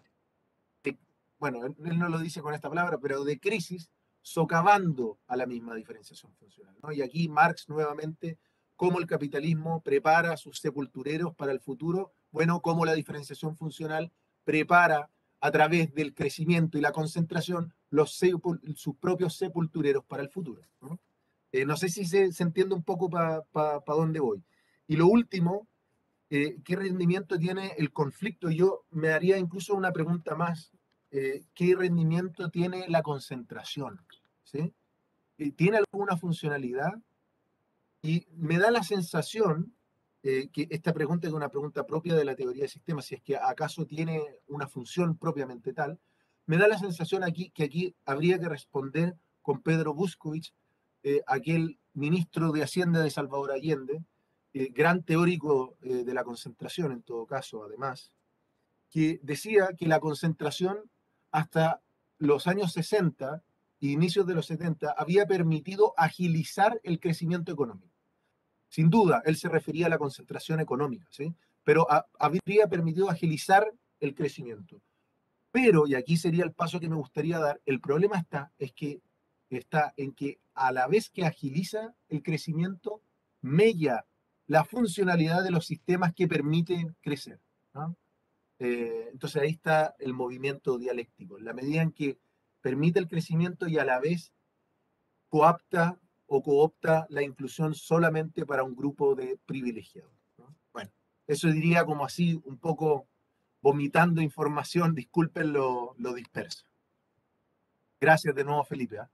Bueno, él no lo dice con esta palabra, pero de crisis, socavando a la misma diferenciación funcional, ¿no? Y aquí Marx nuevamente, cómo el capitalismo prepara a sus sepultureros para el futuro, bueno, cómo la diferenciación funcional prepara a través del crecimiento y la concentración sus propios sepultureros para el futuro, ¿no? No sé si se entiende un poco para dónde voy. Y lo último, ¿qué rendimiento tiene el conflicto? Yo me haría incluso una pregunta más. ¿Qué rendimiento tiene la concentración? ¿Sí? ¿Tiene alguna funcionalidad? Y me da la sensación que esta pregunta es una pregunta propia de la teoría de sistemas, si es que acaso tiene una función propiamente tal. Me da la sensación que aquí habría que responder con Pedro Buscovich, aquel ministro de Hacienda de Salvador Allende, gran teórico de la concentración en todo caso, además, que decía que la concentración hasta los años 60 e inicios de los 70 había permitido agilizar el crecimiento económico. Sin duda, él se refería a la concentración económica, ¿sí? Pero habría permitido agilizar el crecimiento. Pero, y aquí sería el paso que me gustaría dar, el problema está en que a la vez que agiliza el crecimiento, mella la funcionalidad de los sistemas que permiten crecer, ¿no? Entonces ahí está el movimiento dialéctico, en la medida en que permite el crecimiento y a la vez coopta la inclusión solamente para un grupo de privilegiados, ¿no? Bueno, eso diría como así, un poco vomitando información, disculpen lo disperso. Gracias de nuevo, Felipe, ¿eh?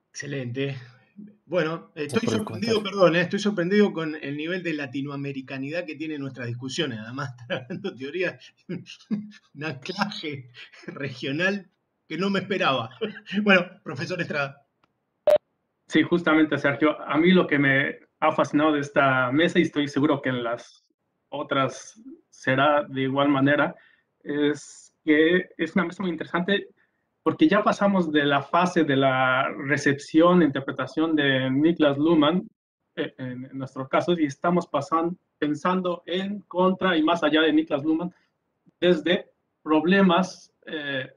Excelente. Bueno, estoy por el sorprendido, comentario. perdón, estoy sorprendido con el nivel de latinoamericanidad que tienen nuestras discusiones. Además, están hablando teoría, un anclaje regional que no me esperaba. Bueno, profesor Estrada. Sí, justamente, Sergio, a mí lo que me ha fascinado de esta mesa, y estoy seguro que en las otras será de igual manera, es que es una mesa muy interesante porque ya pasamos de la fase de la recepción e interpretación de Niklas Luhmann, en nuestro caso, y estamos pensando en contra y más allá de Niklas Luhmann, desde problemas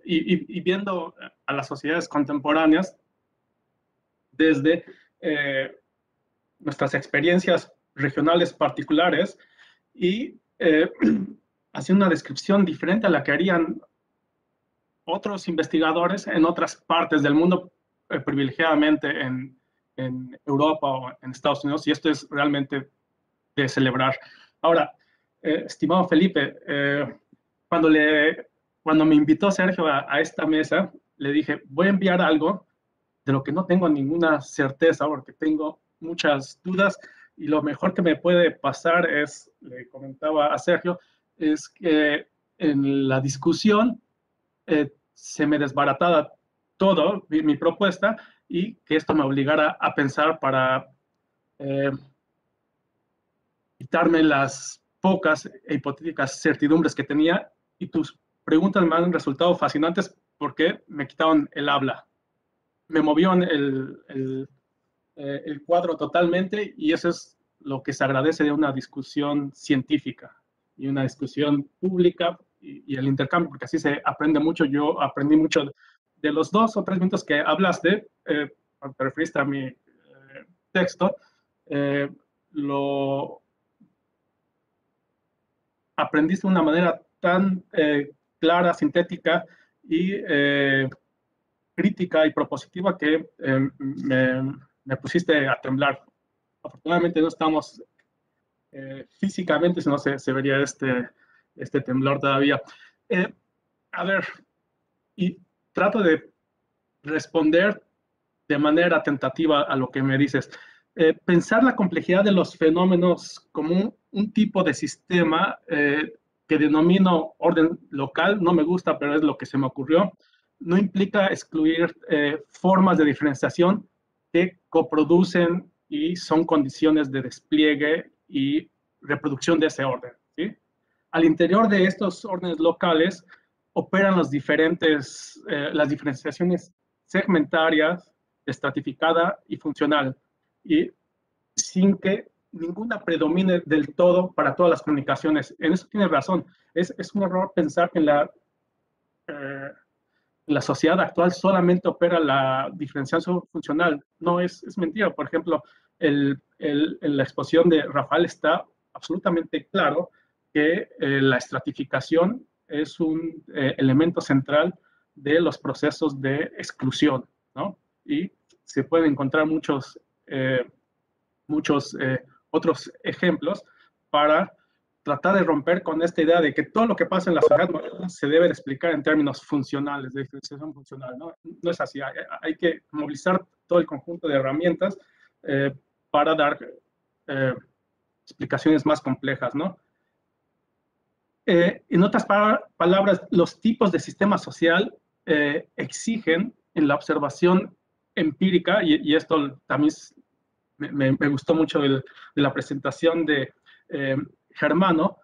y viendo a las sociedades contemporáneas desde nuestras experiencias regionales particulares y haciendo una descripción diferente a la que harían otros investigadores en otras partes del mundo, privilegiadamente en Europa o en Estados Unidos, y esto es realmente de celebrar. Ahora, estimado Felipe, cuando me invitó Sergio a esta mesa, le dije, voy a enviar algo de lo que no tengo ninguna certeza, porque tengo muchas dudas, y lo mejor que me puede pasar es, le comentaba a Sergio, es que en la discusión se me desbaratara todo, mi propuesta, y que esto me obligara a pensar para quitarme las pocas e hipotéticas certidumbres que tenía, y tus preguntas me han resultado fascinantes porque me quitaron el habla, me movió el cuadro totalmente, y eso es lo que se agradece de una discusión científica y una discusión pública, y el intercambio, porque así se aprende mucho. Yo aprendí mucho de los 2 o 3 minutos que hablaste, cuando te referiste a mi texto, lo aprendiste de una manera tan clara, sintética y crítica y propositiva que me pusiste a temblar. Afortunadamente no estamos físicamente, si no se vería este temblor todavía. A ver, y trato de responder de manera tentativa a lo que me dices. Pensar la complejidad de los fenómenos como un tipo de sistema que denomino orden local, no me gusta, pero es lo que se me ocurrió, no implica excluir formas de diferenciación que coproducen y son condiciones de despliegue y reproducción de ese orden, ¿sí? Al interior de estos órdenes locales operan las diferenciaciones segmentarias, estratificada y funcional, y sin que ninguna predomine del todo para todas las comunicaciones. En eso tienes razón. Es un error pensar que la sociedad actual solamente opera la diferenciación funcional. No, es mentira. Por ejemplo, en la exposición de Rafael está absolutamente claro que la estratificación es un elemento central de los procesos de exclusión, ¿no? Y se pueden encontrar muchos otros ejemplos para tratar de romper con esta idea de que todo lo que pasa en la sociedad moderna se debe de explicar en términos funcionales, de diferenciación funcional, ¿no? No es así. Hay que movilizar todo el conjunto de herramientas para dar explicaciones más complejas, ¿no? En otras palabras, los tipos de sistema social exigen en la observación empírica, y esto también me gustó mucho de la presentación de Germano,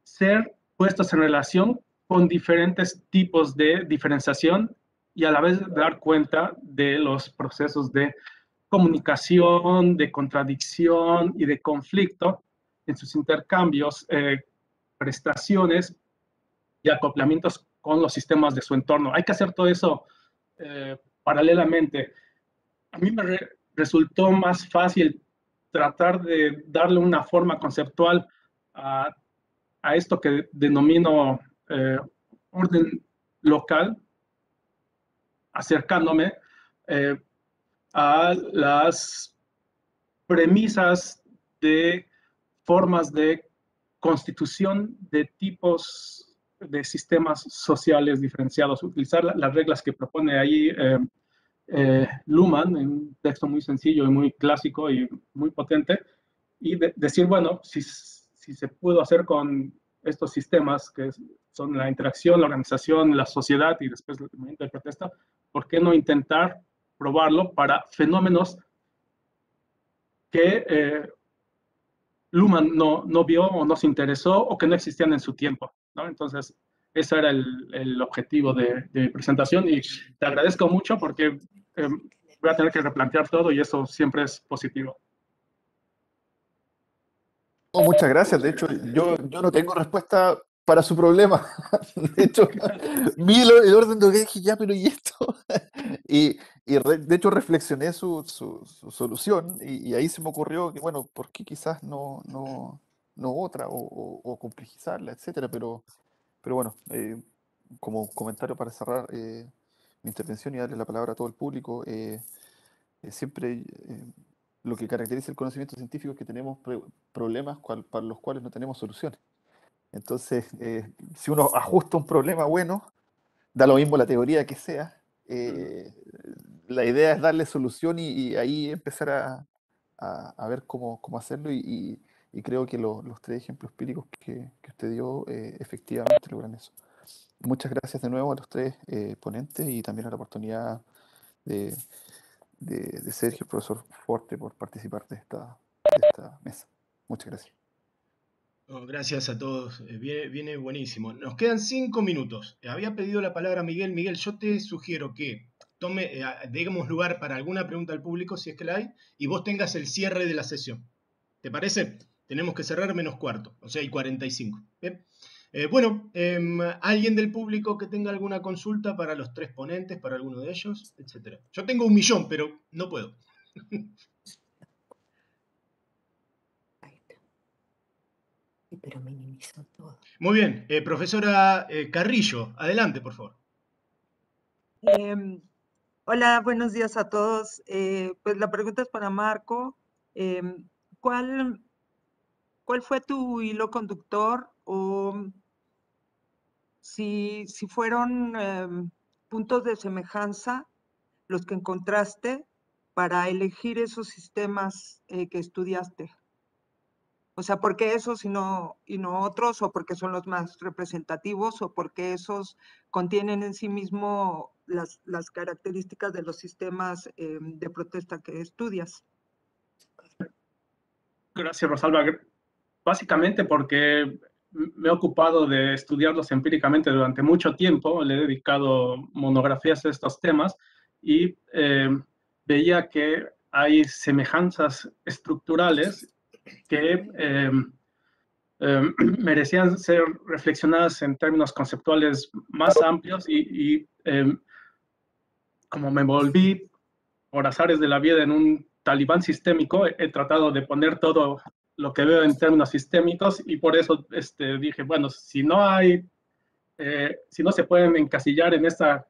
ser puestos en relación con diferentes tipos de diferenciación y a la vez dar cuenta de los procesos de comunicación, de contradicción y de conflicto en sus intercambios, prestaciones y acoplamientos con los sistemas de su entorno. Hay que hacer todo eso paralelamente. A mí me resultó más fácil tratar de darle una forma conceptual a esto que denomino orden local, acercándome a las premisas de formas de constitución de tipos de sistemas sociales diferenciados, utilizar las reglas que propone ahí Luhmann, en un texto muy sencillo y muy clásico y muy potente, y decir, bueno, si se pudo hacer con estos sistemas que son la interacción, la organización, la sociedad y después el movimiento de protesta, ¿por qué no intentar probarlo para fenómenos que Luhmann no vio o no se interesó o que no existían en su tiempo, ¿no? Entonces, ese era el objetivo de mi presentación, y te agradezco mucho porque voy a tener que replantear todo y eso siempre es positivo. Oh, muchas gracias. De hecho, yo no tengo respuesta para su problema. De hecho, vi el orden de lo que dije, ya, pero ¿y esto? De hecho, reflexioné su solución y ahí se me ocurrió que, bueno, ¿por qué quizás no otra o complejizarla, etcétera? Pero bueno, como comentario para cerrar mi intervención y darle la palabra a todo el público, siempre lo que caracteriza el conocimiento científico es que tenemos problemas para los cuales no tenemos soluciones. Entonces, si uno ajusta un problema bueno, da lo mismo la teoría que sea, la idea es darle solución y ahí empezar a ver cómo hacerlo y creo que los 3 ejemplos empíricos que usted dio efectivamente logran eso. muchas gracias de nuevo a los tres ponentes y también a la oportunidad de, de Sergio, el profesor Forte, por participar de esta mesa. Muchas gracias. No, gracias a todos, viene buenísimo. Nos quedan 5 minutos. Había pedido la palabra Miguel. Miguel, yo te sugiero que demos lugar para alguna pregunta al público, si es que la hay, y vos tengas el cierre de la sesión. ¿Te parece? Tenemos que cerrar menos cuarto, o sea, hay 45. ¿Bien? ¿Alguien del público que tenga alguna consulta para los tres ponentes, para alguno de ellos, etcétera? Yo tengo 1 millón, pero no puedo. Pero minimizó todo. Muy bien, profesora Carrillo, adelante, por favor. Hola, buenos días a todos. Pues la pregunta es para Marco. ¿Cuál fue tu hilo conductor o si fueron puntos de semejanza los que encontraste para elegir esos sistemas que estudiaste? O sea, ¿por qué esos y no otros? ¿O porque son los más representativos? ¿O porque esos contienen en sí mismo las características de los sistemas de protesta que estudias? Gracias, Rosalba. Básicamente porque me he ocupado de estudiarlos empíricamente durante mucho tiempo, le he dedicado monografías a estos temas y veía que hay semejanzas estructurales que merecían ser reflexionadas en términos conceptuales más amplios y como me volví por azares de la vida en un talibán sistémico, he tratado de poner todo lo que veo en términos sistémicos y por eso dije, bueno, si no se pueden encasillar en esta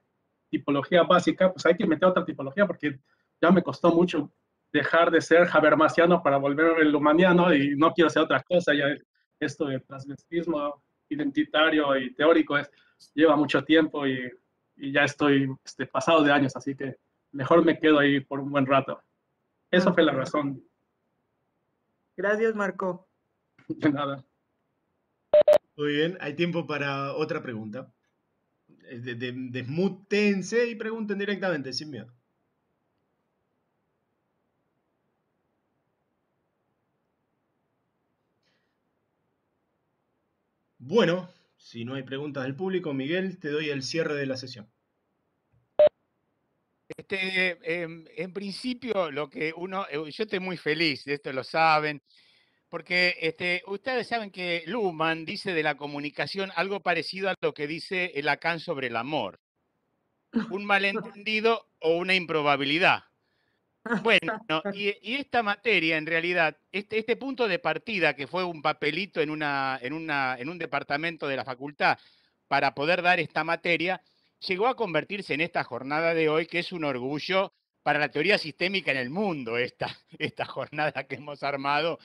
tipología básica, pues hay que meter otra tipología porque ya me costó mucho dejar de ser habermasiano para volverme lumaniano y no quiero hacer otra cosa. Ya esto de transvestismo identitario y teórico lleva mucho tiempo y ya estoy pasado de años, así que mejor me quedo ahí por un buen rato. Eso fue la razón. Gracias, Marco. De nada. Muy bien, hay tiempo para otra pregunta. Desmútense y pregunten directamente, sin miedo. Bueno, si no hay preguntas del público, Miguel, te doy el cierre de la sesión. En principio, yo estoy muy feliz, esto lo saben, porque ustedes saben que Luhmann dice de la comunicación algo parecido a lo que dice Lacan sobre el amor. Un malentendido o una improbabilidad. Bueno, y esta materia, en realidad, este punto de partida, que fue un papelito en un departamento de la facultad para poder dar esta materia, llegó a convertirse en esta jornada de hoy, que es un orgullo para la teoría sistémica en el mundo, esta jornada que hemos armado,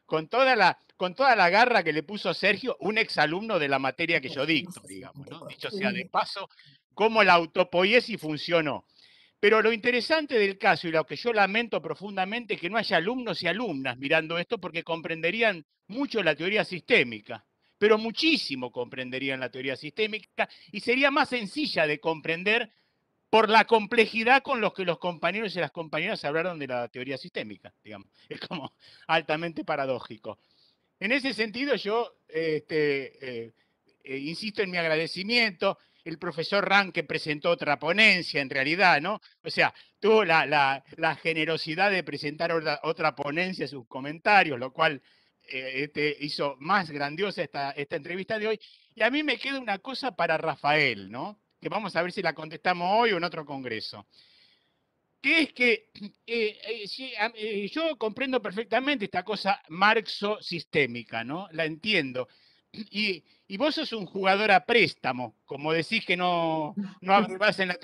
con toda la garra que le puso Sergio, un exalumno de la materia que yo dicto, digamos, ¿no? Dicho sea de paso, cómo la autopoiesis funcionó. Pero lo interesante del caso y lo que yo lamento profundamente es que no haya alumnos y alumnas mirando esto porque comprenderían mucho la teoría sistémica, pero muchísimo comprenderían la teoría sistémica y sería más sencilla de comprender por la complejidad con los que los compañeros y las compañeras hablaron de la teoría sistémica, digamos. Es como altamente paradójico. En ese sentido yo insisto en mi agradecimiento. El profesor Rank, que presentó otra ponencia, en realidad, ¿no? O sea, tuvo la generosidad de presentar otra ponencia en sus comentarios, lo cual hizo más grandiosa esta entrevista de hoy. Y a mí me queda una cosa para Rafael, ¿no? Que vamos a ver si la contestamos hoy o en otro congreso. Que es que yo comprendo perfectamente esta cosa marxo-sistémica, ¿no? La entiendo. Y vos sos un jugador a préstamo, como decís que no abrevás en la...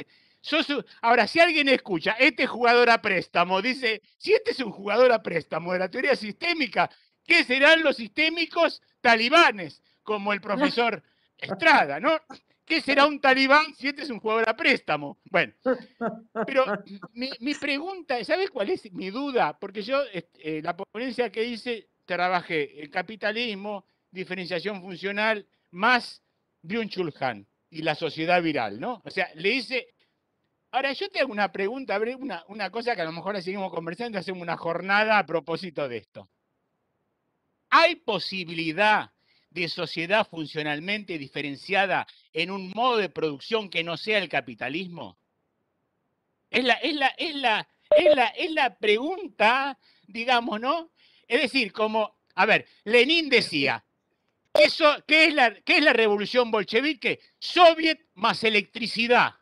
Ahora, si alguien escucha, este jugador a préstamo, dice, si este es un jugador a préstamo de la teoría sistémica, ¿qué serán los sistémicos talibanes? Como el profesor Estrada, ¿no? ¿Qué será un talibán si este es un jugador a préstamo? Bueno, pero mi pregunta, ¿sabes cuál es mi duda? Porque yo, la ponencia que hice, trabajé el capitalismo, diferenciación funcional, más Byung-Chul Han. y la sociedad viral, ¿no? O sea, le dice... Ahora, yo te hago una pregunta, una cosa que a lo mejor seguimos conversando y hacemos una jornada a propósito de esto. ¿Hay posibilidad de sociedad funcionalmente diferenciada en un modo de producción que no sea el capitalismo? Es la pregunta, digamos, ¿no? Es decir, como, a ver, Lenin decía, ¿qué es la revolución bolchevique? Soviet más electricidad.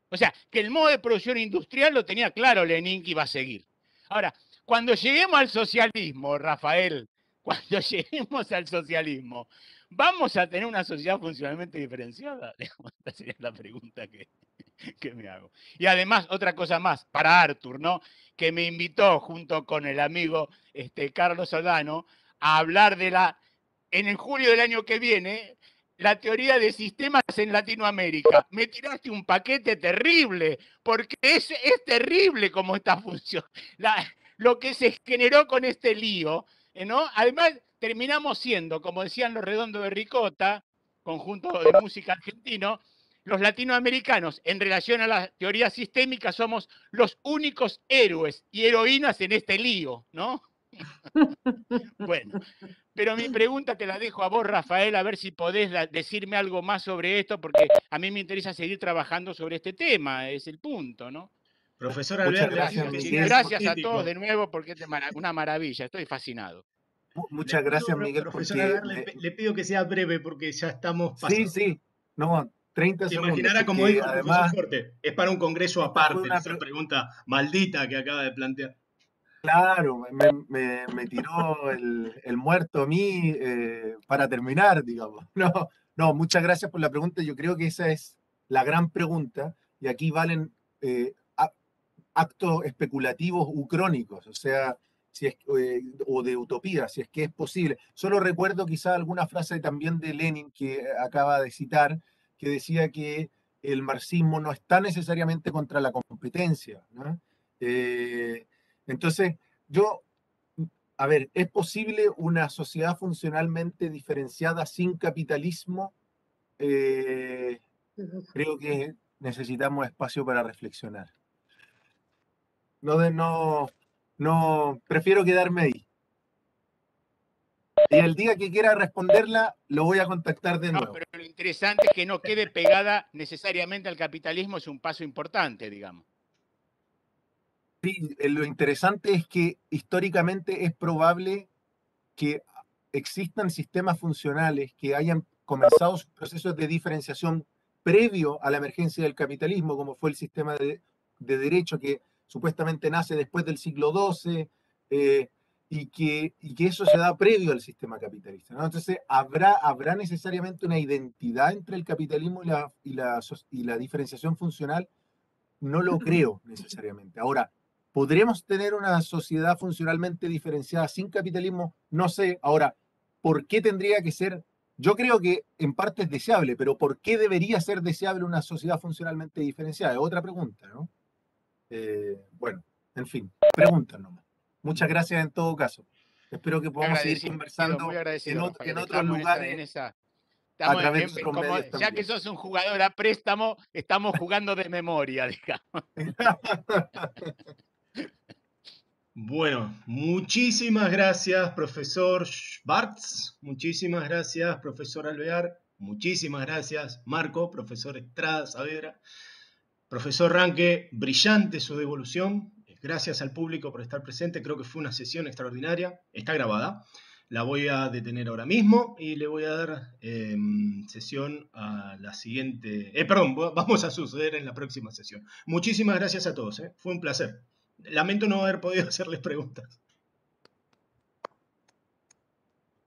O sea, que el modo de producción industrial lo tenía claro Lenin que iba a seguir. Ahora, cuando lleguemos al socialismo, Rafael, cuando lleguemos al socialismo, ¿vamos a tener una sociedad funcionalmente diferenciada? Esta sería la pregunta que me hago. Y además, otra cosa más, para Artur, ¿no? Que me invitó junto con el amigo Carlos Soldano a hablar en el julio del año que viene, la teoría de sistemas en Latinoamérica. Me tiraste un paquete terrible, porque es terrible cómo está funcionando. Lo que se generó con este lío, ¿no? Además, terminamos siendo, como decían los Redondos de Ricota, conjunto de música argentino, los latinoamericanos, en relación a la teoría sistémica, somos los únicos héroes y heroínas en este lío, ¿no? Bueno, pero mi pregunta te la dejo a vos, Rafael, a ver si podés decirme algo más sobre esto, porque a mí me interesa seguir trabajando sobre este tema, es el punto, ¿no? Profesor Muchas Alvear, le gracias, pido que sea Miguel. Gracias a sintético. todos de nuevo, porque es una maravilla, estoy fascinado. Muchas gracias, Miguel, Profesor porque... Alvear, le pido que sea breve porque ya estamos Sí, pasando. sí, no, 30 Se segundos, imaginará, como porque dijo el profesor además Forte, es para un congreso esta fue aparte, una... esa pregunta maldita que acaba de plantear. Claro, me tiró el muerto a mí para terminar, digamos. No, muchas gracias por la pregunta. Yo creo que esa es la gran pregunta y aquí valen actos especulativos u crónicos, o sea, si es, o de utopía, si es que es posible. Solo recuerdo quizá alguna frase también de Lenin que acaba de citar, que decía que el marxismo no está necesariamente contra la competencia, ¿no? Entonces, a ver, ¿es posible una sociedad funcionalmente diferenciada sin capitalismo? Creo que necesitamos espacio para reflexionar. No, prefiero quedarme ahí. Y el día que quiera responderla, lo voy a contactar de No, nuevo. pero lo interesante es que no quede pegada necesariamente al capitalismo, es un paso importante, digamos. Sí, lo interesante es que históricamente es probable que existan sistemas funcionales que hayan comenzado sus procesos de diferenciación previo a la emergencia del capitalismo, como fue el sistema de derecho que supuestamente nace después del siglo XII, y que eso se da previo al sistema capitalista, ¿no? Entonces, ¿habrá necesariamente una identidad entre el capitalismo y la diferenciación funcional? No lo creo necesariamente. Ahora, ¿podremos tener una sociedad funcionalmente diferenciada sin capitalismo? No sé. Ahora, ¿por qué tendría que ser? Yo creo que en parte es deseable, pero ¿por qué debería ser deseable una sociedad funcionalmente diferenciada? Es otra pregunta, ¿no? Bueno, en fin, preguntas nomás. Muchas gracias en todo caso. Espero que podamos seguir conversando muy agradecido, Rafael. en otros Estamos lugares a a través de otros como, medios ya también. que sos un jugador a préstamo, estamos jugando de memoria, digamos. Bueno, muchísimas gracias, profesor Schwartz. Muchísimas gracias, profesor Alvear. Muchísimas gracias, Marco, profesor Estrada Saavedra. Profesor Ranque, brillante su devolución. Gracias al público por estar presente. Creo que fue una sesión extraordinaria. Está grabada. La voy a detener ahora mismo y le voy a dar sesión a la siguiente. Vamos a suceder en la próxima sesión. Muchísimas gracias a todos. Fue un placer. Lamento no haber podido hacerles preguntas.